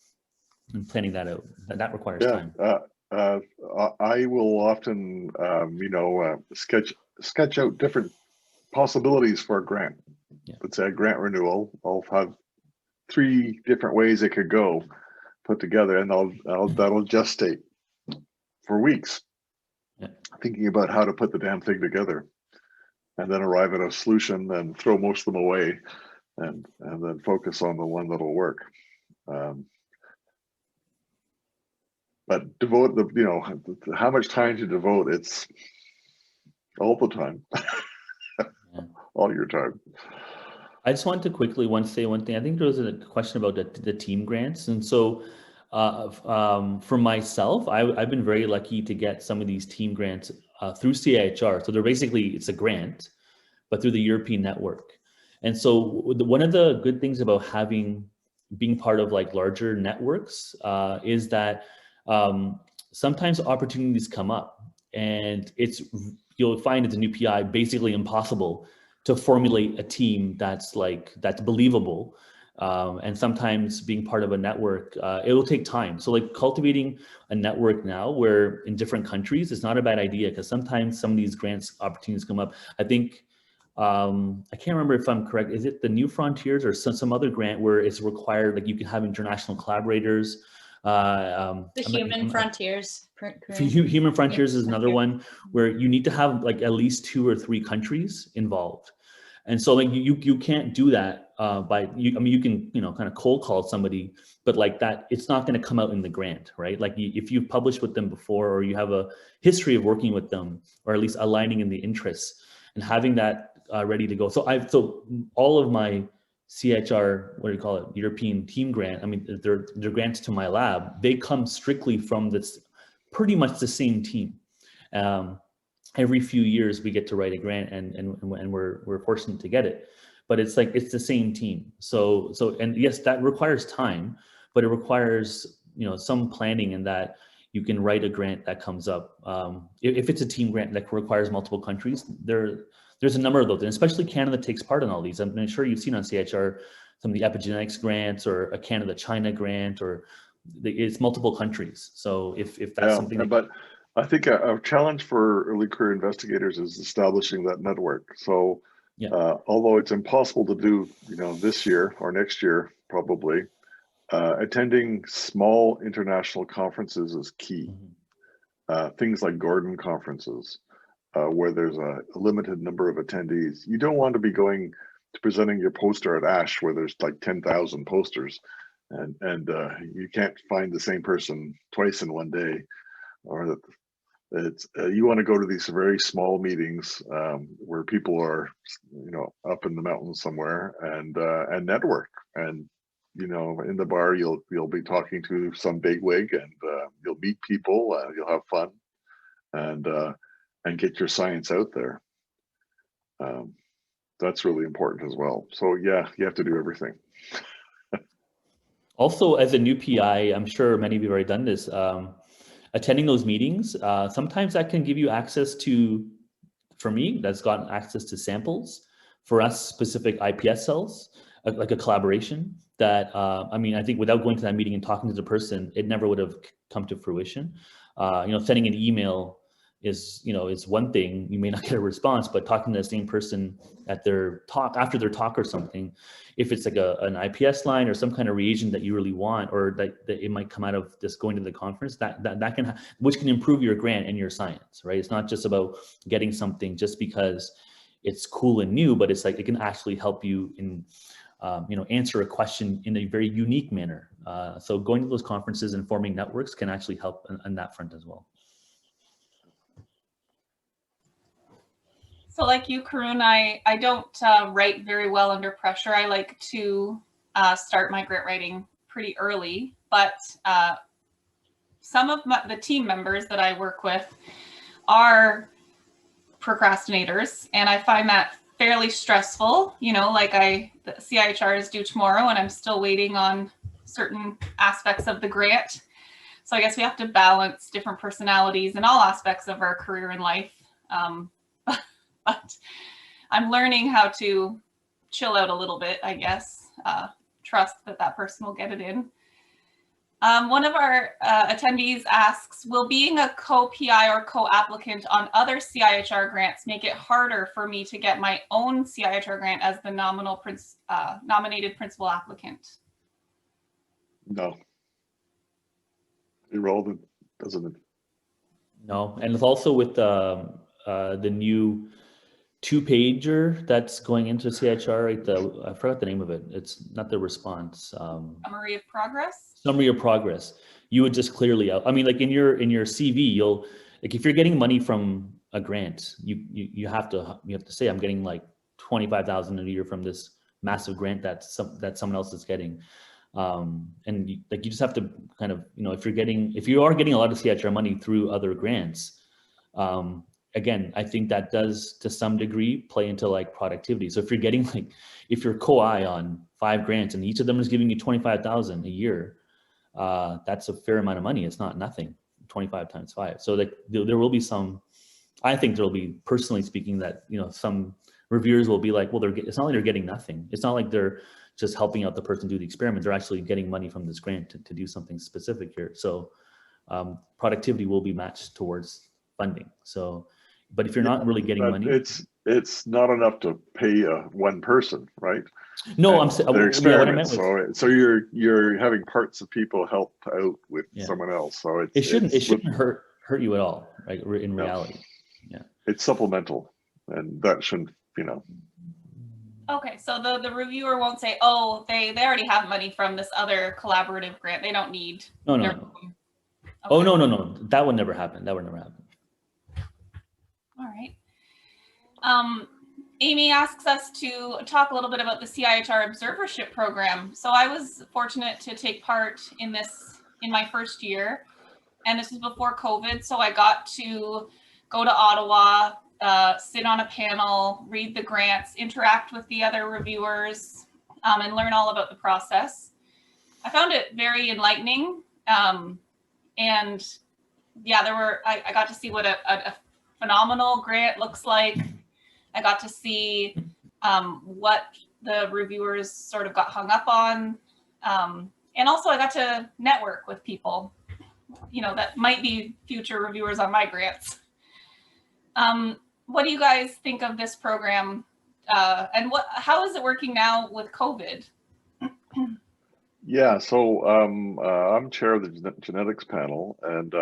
And planning that out, that requires time. I will often, sketch out different possibilities for a grant. Yeah. Let's say a grant renewal. I'll have 3 different ways it could go put together, and that'll gestate for weeks. thinking about how to put the damn thing together, and then arrive at a solution and throw most of them away, and then focus on the one that'll work. But devote how much time to devote? It's all the time, all your time. I just want to quickly say one thing. I think there was a question about the team grants, and so for myself, I've been very lucky to get some of these team grants through CIHR. So they're basically, it's a grant, but through the European network. And so one of the good things about being part of like larger networks is that sometimes opportunities come up, and you'll find as a new PI basically impossible to formulate a team that's believable. And sometimes being part of a network, it will take time. So like cultivating a network now where in different countries is not a bad idea, because sometimes some of these grants opportunities come up. I think, I can't remember if I'm correct, is it the New Frontiers or some other grant where it's required, like you can have international collaborators? Human Frontiers. Human Frontiers is another one where you need to have like at least 2 or 3 countries involved. And so like you can't do that you can, kind of cold call somebody, but like that, it's not going to come out in the grant, right? Like if you've published with them before, or you have a history of working with them, or at least aligning in the interests and having that ready to go. So all of my CHR, what do you call it, European team grant, I mean, they're grants to my lab, they come strictly from this, pretty much the same team. Every few years we get to write a grant, and we're fortunate to get it, but it's like, it's the same team. So, and yes, that requires time, but it requires, some planning, in that you can write a grant that comes up. If it's a team grant that requires multiple countries, there's a number of those, and especially Canada takes part in all these. I'm sure you've seen on CHR some of the epigenetics grants, or a Canada-China grant, or it's multiple countries. So if that's something but I think a challenge for early career investigators is establishing that network. So although it's impossible to do, this year or next year, probably, attending small international conferences is key. Things like Gordon conferences, where there's a limited number of attendees. You don't want to be going to presenting your poster at ASH where there's like 10,000 posters, and you can't find the same person twice in one day. Or you want to go to these very small meetings where people are, up in the mountains somewhere, and network. And in the bar, you'll be talking to some bigwig, and you'll meet people, you'll have fun, and get your science out there. That's really important as well. So yeah, you have to do everything. Also, as a new PI, I'm sure many of you have already done this. Attending those meetings, sometimes that can give you access to, for me, that's gotten access to samples. For us, specific IPS cells, like a collaboration that, I think without going to that meeting and talking to the person, it never would have come to fruition. Sending an email is one thing, you may not get a response, but talking to the same person at their talk, after their talk or something, if it's like an IPS line or some kind of reagent that you really want, or that it might come out of just going to the conference, that can, which can improve your grant and your science, right? It's not just about getting something just because it's cool and new, but it's like, it can actually help you in, answer a question in a very unique manner. So going to those conferences and forming networks can actually help on that front as well. So like you, Karun, I don't write very well under pressure. I like to start my grant writing pretty early, but some of the team members that I work with are procrastinators, and I find that fairly stressful. The CIHR is due tomorrow, and I'm still waiting on certain aspects of the grant. So I guess we have to balance different personalities in all aspects of our career and life. But I'm learning how to chill out a little bit, I guess. Trust that person will get it in. One of our attendees asks, will being a co-PI or co-applicant on other CIHR grants make it harder for me to get my own CIHR grant as the nominated principal applicant? No. Irrelevant, doesn't it? No, and it's also with the new 2-pager that's going into CHR. Right? I forgot the name of it. It's not the response. Summary of progress. Summary of progress. You would just clearly out. I mean, like in your CV, you'll like if you're getting money from a grant, you have to say I'm getting like 25,000 a year from this massive grant that someone else is getting. And you just have to kind of, if you are getting a lot of CHR money through other grants, again, I think that does to some degree play into like productivity. So if you're getting if you're co-I on 5 grants and each of them is giving you 25,000 a year, that's a fair amount of money. It's not nothing, 25 times 5. So there will be some, I think there will be, personally speaking, that, some reviewers will be like, well, it's not like they're getting nothing. It's not like they're just helping out the person do the experiment. They're actually getting money from this grant to do something specific here. So productivity will be matched towards funding. So, but if you're not really getting money, it's not enough to pay one person, right? No, and I'm saying they're experiments. Yeah, so you're having parts of people help out with someone else. So it shouldn't hurt you at all, right? In reality, yeah, it's supplemental, and that shouldn't, Okay, so the reviewer won't say, oh, they already have money from this other collaborative grant. They don't need. No. Okay. Oh, no. That would never happen. All right. Amy asks us to talk a little bit about the CIHR observership program. So I was fortunate to take part in this in my first year, and this was before COVID. So I got to go to Ottawa, sit on a panel, read the grants, interact with the other reviewers, and learn all about the process. I found it very enlightening. And yeah, I got to see what a phenomenal grant looks like. I got to see what the reviewers sort of got hung up on. And also I got to network with people, that might be future reviewers on my grants. What do you guys think of this program? And how is it working now with COVID? Yeah, so I'm chair of the genetics panel, and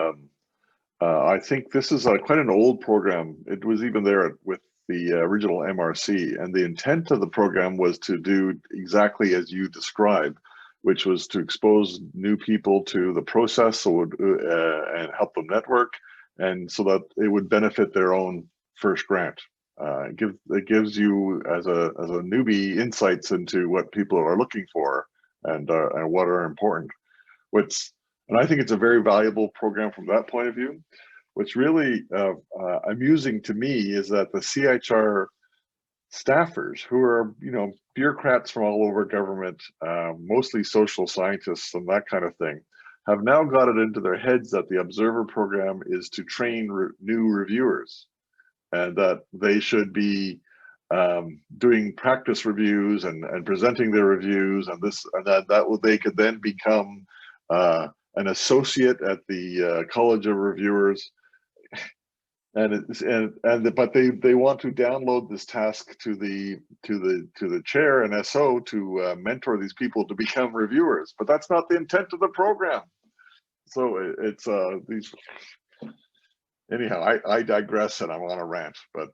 I think this is quite an old program. It was even there with the original MRC, and the intent of the program was to do exactly as you described, which was to expose new people to the process and help them network, and so that it would benefit their own first grant. It gives you as a newbie insights into what people are looking for and what are important. And I think it's a very valuable program from that point of view. What's really amusing to me is that the CHR staffers, who are bureaucrats from all over government, mostly social scientists and that kind of thing, have now got it into their heads that the Observer program is to train new reviewers, and that they should be doing practice reviews and presenting their reviews, and that they could then become an associate at the College of Reviewers, but they want to download this task to the chair and SO to mentor these people to become reviewers, but that's not the intent of the program. So it's these. Anyhow, I digress and I'm on a rant, but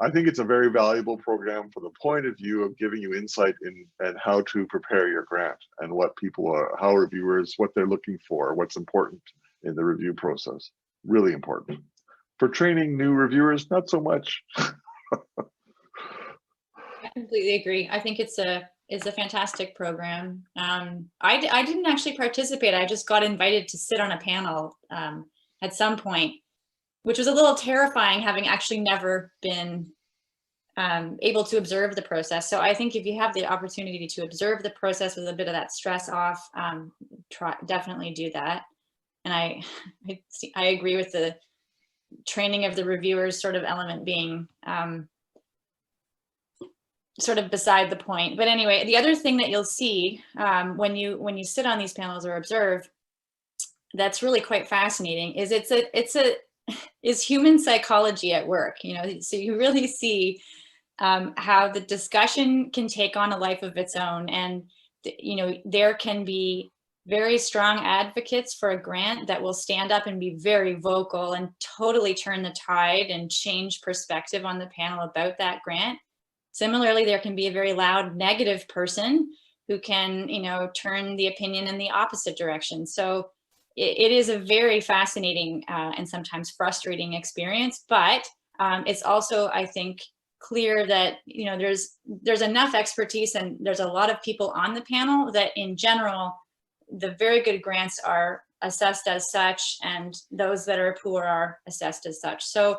I think it's a very valuable program for the point of view of giving you insight in and how to prepare your grant and what people are, how reviewers, what they're looking for, what's important in the review process. Really important. For training new reviewers, not so much. I completely agree. I think it's a fantastic program. I didn't actually participate. I just got invited to sit on a panel at some point, which was a little terrifying, having actually never been able to observe the process. So I think if you have the opportunity to observe the process with a bit of that stress off, definitely do that. And I agree with the training of the reviewers sort of element being sort of beside the point. But anyway, the other thing that you'll see when you sit on these panels or observe, that's really quite fascinating, is is human psychology at work. So you really see how the discussion can take on a life of its own, and there can be very strong advocates for a grant that will stand up and be very vocal and totally turn the tide and change perspective on the panel about that grant. Similarly, there can be a very loud negative person who can, you know, turn the opinion in the opposite direction. So it is a very fascinating and sometimes frustrating experience, but it's also, I think, clear that, you know, there's enough expertise and there's a lot of people on the panel that in general, the very good grants are assessed as such, and those that are poor are assessed as such. So,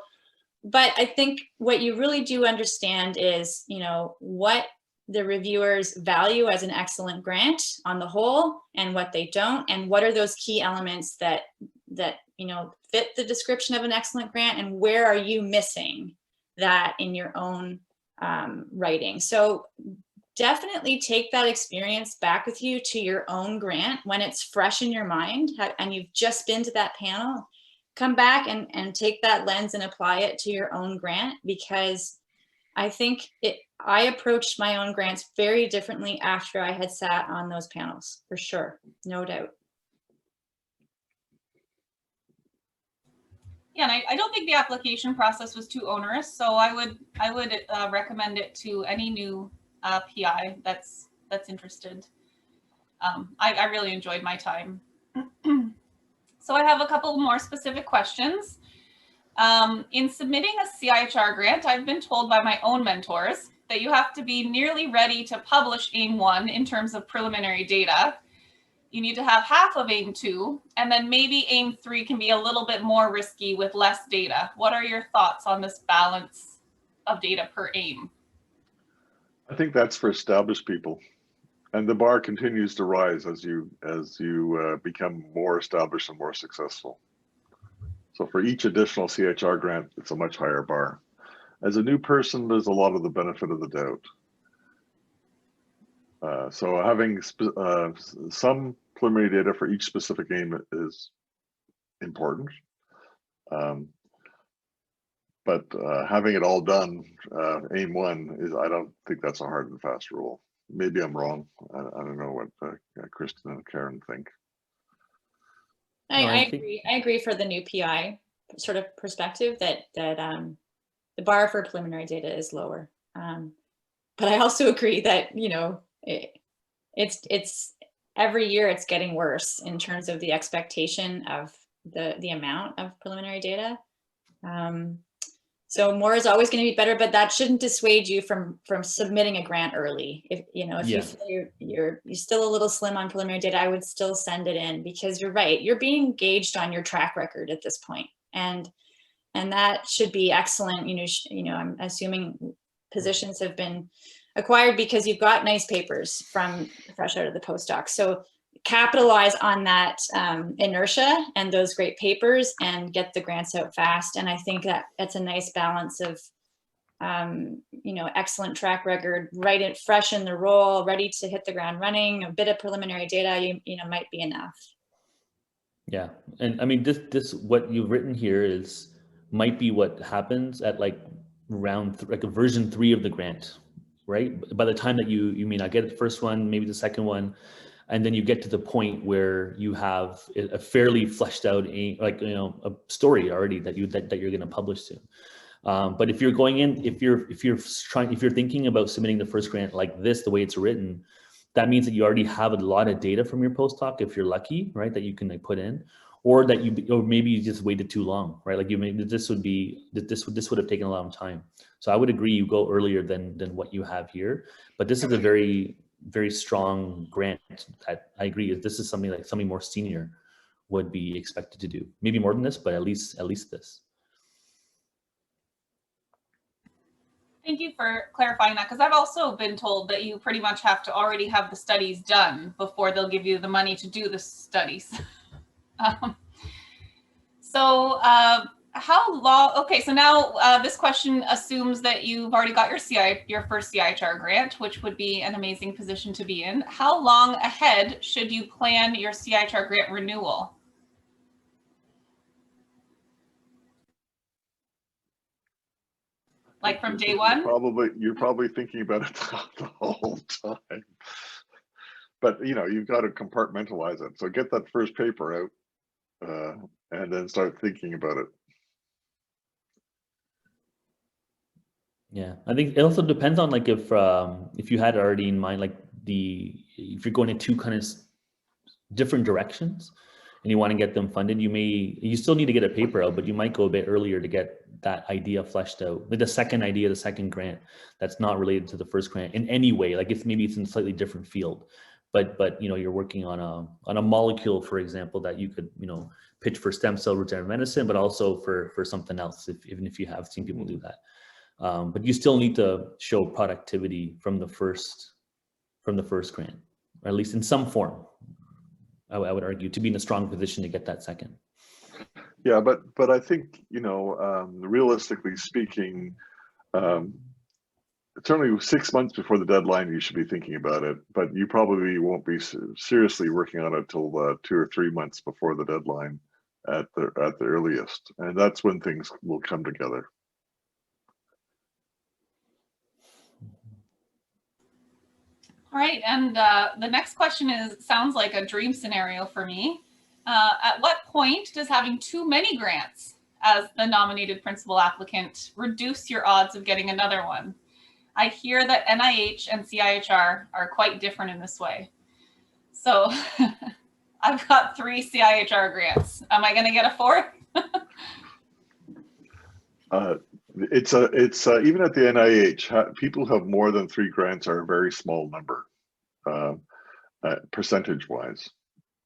but I think what you really do understand is, you know, what the reviewers value as an excellent grant on the whole and what they don't, and what are those key elements that you know, fit the description of an excellent grant, and where are you missing that in your own writing. So definitely take that experience back with you to your own grant when it's fresh in your mind and you've just been to that panel. Come back and take that lens and apply it to your own grant, because I think I approached my own grants very differently after I had sat on those panels, for sure, no doubt. Yeah, and I don't think the application process was too onerous, so I would recommend it to any new PI that's interested. I really enjoyed my time. So I have a couple more specific questions. In submitting a CIHR grant, I've been told by my own mentors that you have to be nearly ready to publish AIM 1 in terms of preliminary data. You need to have half of AIM 2, and then maybe AIM 3 can be a little bit more risky with less data. What are your thoughts on this balance of data per AIM? I think that's for established people, and the bar continues to rise as you become more established and more successful. So for each additional CIHR grant, it's a much higher bar. As a new person, there's a lot of the benefit of the doubt. So having some preliminary data for each specific AIM is important. But having it all done, AIM 1 I don't think that's a hard and fast rule. Maybe I'm wrong. I don't know what Kristin and Karen think. I agree. I agree for the new PI sort of perspective that the bar for preliminary data is lower. But I also agree that, you know, it's every year it's getting worse in terms of the expectation of the amount of preliminary data. So more is always going to be better, but that shouldn't dissuade you from submitting a grant early. If you know, if you feel you're still a little slim on preliminary data, I would still send it in, because you're right. You're being gauged on your track record at this point, and that should be excellent. You know, I'm assuming positions have been acquired because you've got nice papers from fresh out of the postdoc. So capitalize on that inertia and those great papers and get the grants out fast. And I think that that's a nice balance of, you know, excellent track record, fresh in the role, ready to hit the ground running. A bit of preliminary data, you know, might be enough. Yeah, and I mean, this what you've written here might be what happens at like like a version 3 of the grant, right? By the time that you may not get the first one, maybe the second one, and then you get to the point where you have a fairly fleshed out, like, you know, a story already that you're going to publish soon. But if you're going in, if you're thinking about submitting the first grant like this, the way it's written, that means that you already have a lot of data from your postdoc, if you're lucky, right, that you can like put in, or maybe you just waited too long, right? Like this would have taken a long time. So I would agree you go earlier than what you have here, but this is a very, very strong grant that I agree this is something more senior would be expected to do. Maybe more than this, but at least this. Thank you for clarifying that, because I've also been told that you pretty much have to already have the studies done before they'll give you the money to do the studies. How long? Okay, so now this question assumes that you've already got your first CIHR grant, which would be an amazing position to be in. How long ahead should you plan your CIHR grant renewal? Like from day one? You're probably thinking about it the whole time. but you know, you've got to compartmentalize it. So get that first paper out and then start thinking about it. Yeah, I think it also depends on like if you had already in mind like if you're going in two kind of different directions and you want to get them funded, you still need to get a paper out, but you might go a bit earlier to get that idea fleshed out. Like the second idea, the second grant that's not related to the first grant in any way. Like maybe it's in a slightly different field, but you know, you're working on a molecule, for example, that you could, you know, pitch for stem cell regenerative medicine, but also for something else, even if you have seen people do that. But you still need to show productivity from the first grant, or at least in some form. I would argue to be in a strong position to get that second. Yeah, but I think, you know, realistically speaking, certainly 6 months before the deadline, you should be thinking about it. But you probably won't be seriously working on it till 2 or 3 months before the deadline at the earliest, and that's when things will come together. All right, and the next question sounds like a dream scenario for me. At what point does having too many grants as the nominated principal applicant reduce your odds of getting another one? I hear that NIH and CIHR are quite different in this way. So I've got 3 CIHR grants. Am I going to get a 4th? It's even at the NIH, people who have more than 3 grants are a very small number, percentage-wise.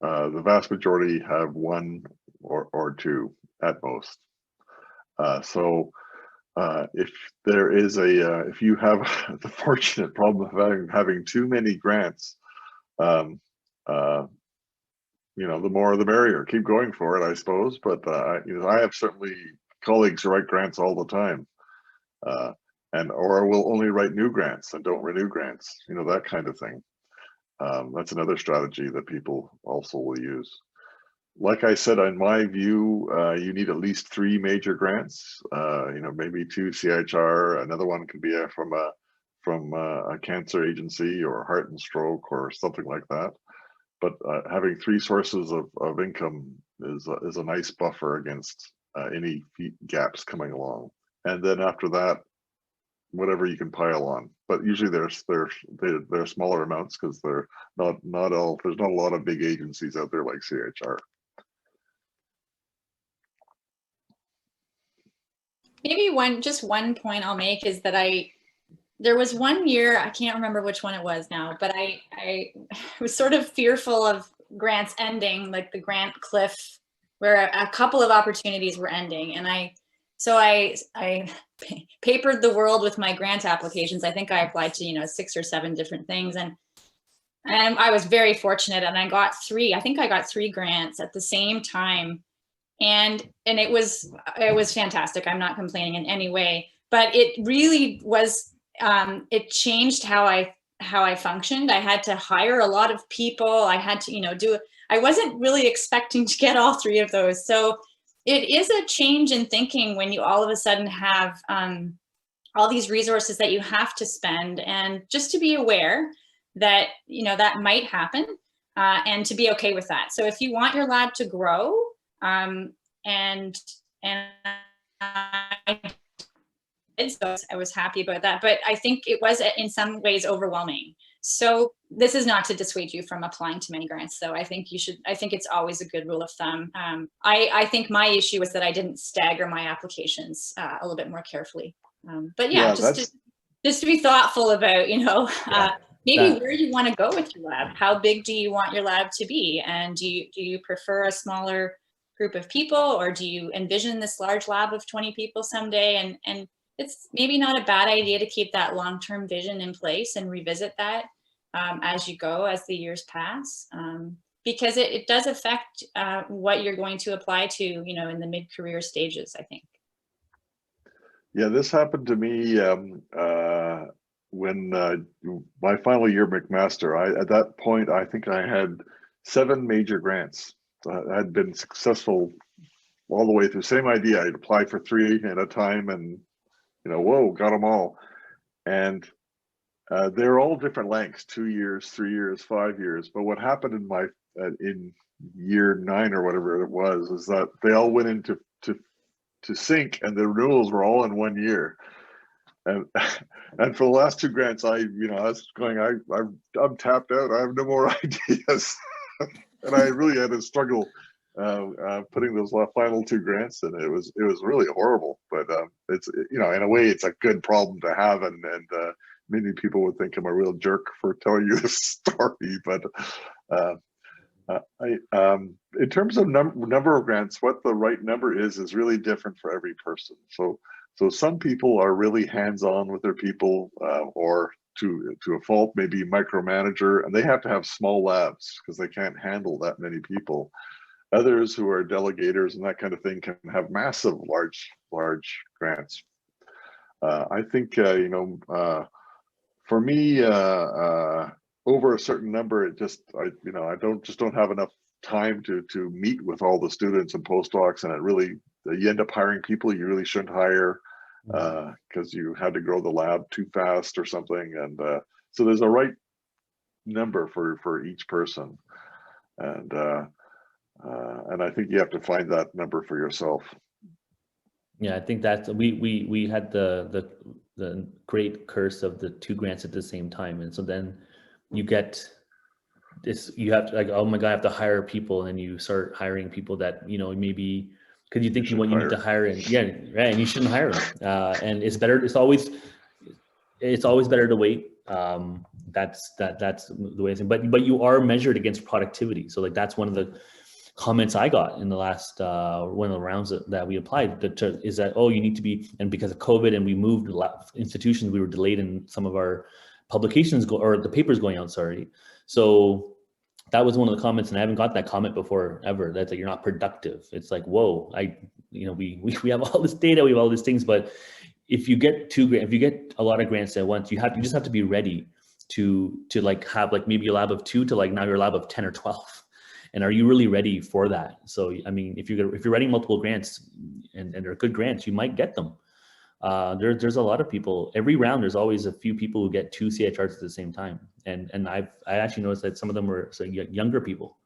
The vast majority have 1 or 2 at most. So if there is if you have the fortunate problem of having too many grants, you know, the more the merrier. Keep going for it, I suppose. But you know, I have certainly colleagues who write grants all the time, or will only write new grants and don't renew grants. You know, that kind of thing. That's another strategy that people also will use. Like I said, in my view, you need at least 3 major grants. You know, maybe 2 CIHR. Another one could be from a cancer agency or heart and stroke or something like that. But having 3 sources of income is a nice buffer against any gaps coming along. And then after that, whatever you can pile on. But usually they're smaller amounts because they're not all. There's not a lot of big agencies out there like CIHR. Maybe just one point I'll make is that there was one year, I can't remember which one it was now, but I was sort of fearful of grants ending, like the grant cliff, where a couple of opportunities were ending. And so I papered the world with my grant applications. I think I applied to, you know, 6 or 7 different things. And I was very fortunate, and I got 3, I think I got 3 grants at the same time. And it was fantastic. I'm not complaining in any way, but it really was, it changed how I functioned. I had to hire a lot of people. I had to, you know, I wasn't really expecting to get all 3 of those. So it is a change in thinking when you all of a sudden have all these resources that you have to spend, and just to be aware that, you know, that might happen, and to be okay with that. So if you want your lab to grow, and so I was happy about that, but I think it was in some ways overwhelming. So this is not to dissuade you from applying to many grants, though. I think it's always a good rule of thumb. I think my issue was that I didn't stagger my applications a little bit more carefully. But yeah, just to be thoughtful about, you know, maybe where you want to go with your lab. How big do you want your lab to be? And do you prefer a smaller group of people, or do you envision this large lab of 20 people someday? And it's maybe not a bad idea to keep that long-term vision in place and revisit that as you go, as the years pass, because it does affect what you're going to apply to, you know, in the mid-career stages, I think. Yeah, this happened to me when my final year McMaster. At that point, I think I had 7 major grants. I had been successful all the way through. Same idea. I'd apply for 3 at a time, and you know, whoa, got them all. And they're all different lengths, 2 years, 3 years, 5 years. But what happened in my in year 9 or whatever it was is that they all went into to sync, and the renewals were all in 1 year. And for the last 2 grants, I was going, I'm tapped out. I have no more ideas, and I really had to struggle putting those final 2 grants in. It was really horrible. But it's in a way it's a good problem to have, and many people would think I'm a real jerk for telling you this story. But in terms of number of grants, what the right number is really different for every person. So some people are really hands-on with their people, or to a fault, maybe micromanager, and they have to have small labs because they can't handle that many people. Others who are delegators and that kind of thing can have massive, large grants. I think for me, over a certain number, I don't have enough time to meet with all the students and postdocs, and you end up hiring people you really shouldn't hire because you had to grow the lab too fast or something. And so there's a right number for each person, and I think you have to find that number for yourself. Yeah, I think that's we had the great curse of the 2 grants at the same time, and so then you get this. You have to, like, oh my God, I have to hire people, and then you start hiring people that maybe because you think you need to hire, and and you shouldn't hire them. And it's better. It's always better to wait. That's the way I think. But you are measured against productivity. So like that's one of the comments I got in the last one of the rounds that we applied is that, oh, you need to be, and because of COVID and we moved institutions, we were delayed in some of our publications or the papers going out, sorry. So that was one of the comments, and I haven't got that comment before ever, that you're not productive. It's like, whoa, we have all this data, we have all these things, but if you get a lot of grants at once, you just have to be ready to like have like maybe a lab of 2 to like now you're a lab of 10 or 12. And are you really ready for that? So, I mean, if you're writing multiple grants and they're good grants, you might get them. There's a lot of people, every round, there's always a few people who get 2 CHRs at the same time. And I actually noticed that some of them were younger people.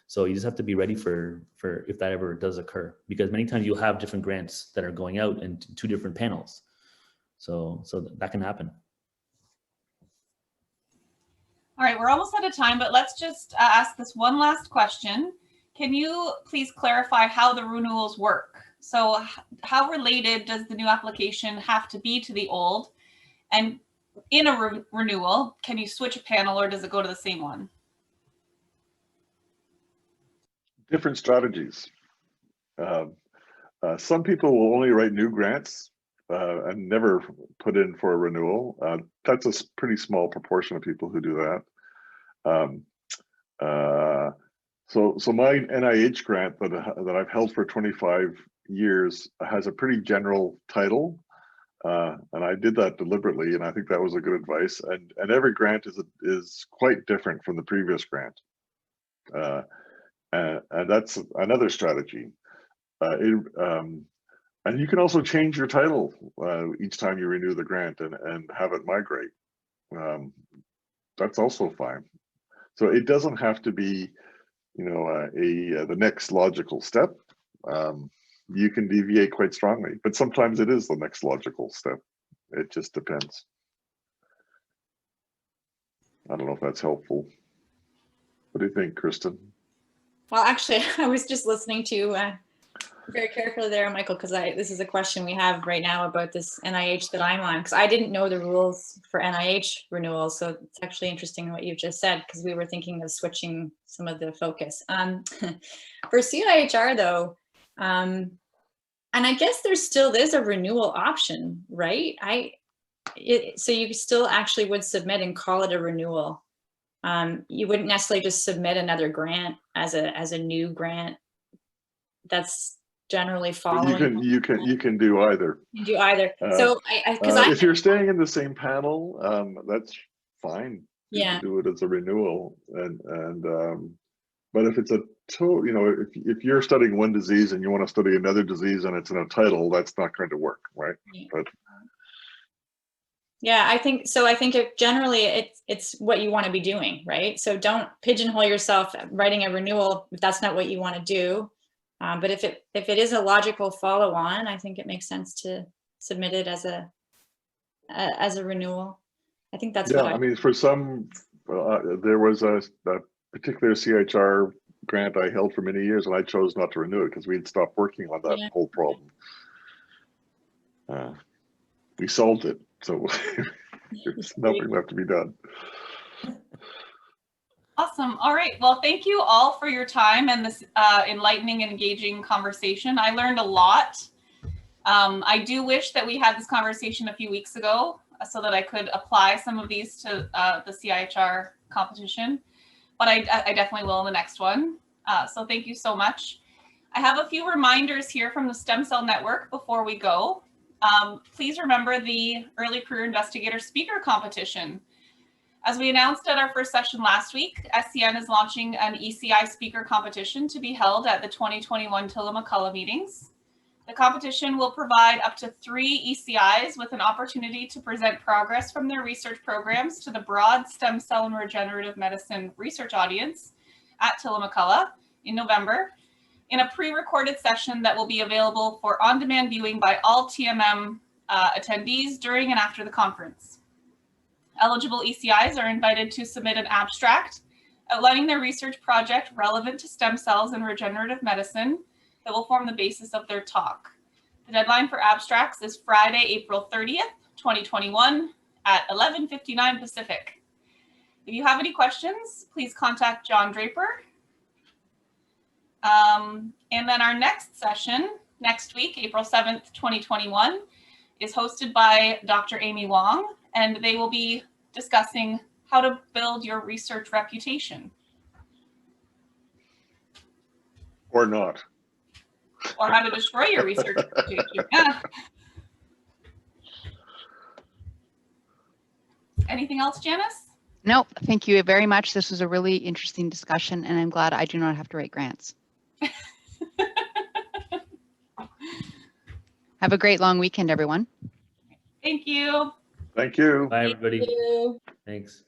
So you just have to be ready for if that ever does occur, because many times you'll have different grants that are going out in 2 different panels. So that can happen. All right, we're almost out of time, but let's just ask this one last question. Can you please clarify how the renewals work? So how related does the new application have to be to the old? And in a renewal, can you switch a panel, or does it go to the same one? Different strategies. Some people will only write new grants and never put in for a renewal. That's a pretty small proportion of people who do that. So my NIH grant that I've held for 25 years has a pretty general title, and I did that deliberately, and I think that was a good advice. And every grant is quite different from the previous grant, and that's another strategy. And you can also change your title each time you renew the grant and have it migrate. That's also fine. So it doesn't have to be, the next logical step. You can deviate quite strongly, but sometimes it is the next logical step. It just depends. I don't know if that's helpful. What do you think, Kristin? Well, actually, I was just listening to very carefully there, Michael, because this is a question we have right now about this NIH that I'm on, because I didn't know the rules for NIH renewals. So it's actually interesting what you just said, because we were thinking of switching some of the focus. For CIHR though, and I guess there's a renewal option, right? So you still actually would submit and call it a renewal. You wouldn't necessarily just submit another grant as a new grant. That's generally following. You can do either. You do either. So if you're staying in the same panel, that's fine. You can do it as a renewal, but if it's if you're studying one disease and you want to study another disease and it's in a title, that's not going to work, right? Yeah, I think so. I think generally it's what you want to be doing, right? So don't pigeonhole yourself writing a renewal if that's not what you want to do. But if it is a logical follow-on, I think it makes sense to submit it as a renewal. I think that's what I mean, for some, there was a particular CHR grant I held for many years, and I chose not to renew it because we'd stopped working on that whole problem. We solved it, so there's nothing left to be done. Awesome. All right. Well, thank you all for your time and this enlightening and engaging conversation. I learned a lot. I do wish that we had this conversation a few weeks ago so that I could apply some of these to the CIHR competition, but I definitely will in the next one. So thank you so much. I have a few reminders here from the Stem Cell Network before we go. Please remember the Early Career Investigator Speaker Competition. As we announced at our first session last week, SCN is launching an ECI speaker competition to be held at the 2021 Tillamookalla meetings. The competition will provide up to 3 ECIs with an opportunity to present progress from their research programs to the broad stem cell and regenerative medicine research audience at Tillamookalla in November, in a pre-recorded session that will be available for on-demand viewing by all TMM attendees during and after the conference. Eligible ECIs are invited to submit an abstract outlining their research project relevant to stem cells and regenerative medicine that will form the basis of their talk. The deadline for abstracts is Friday, April 30th, 2021 at 11:59 Pacific. If you have any questions, please contact John Draper. And then our next session next week, April 7th, 2021, is hosted by Dr. Amy Wong, and they will be discussing how to build your research reputation. Or not. Or how to destroy your research reputation. Yeah. Anything else, Janice? Nope. Thank you very much. This was a really interesting discussion, and I'm glad I do not have to write grants. Have a great long weekend, everyone. Thank you. Thank you. Bye, everybody. Thank you. Thanks.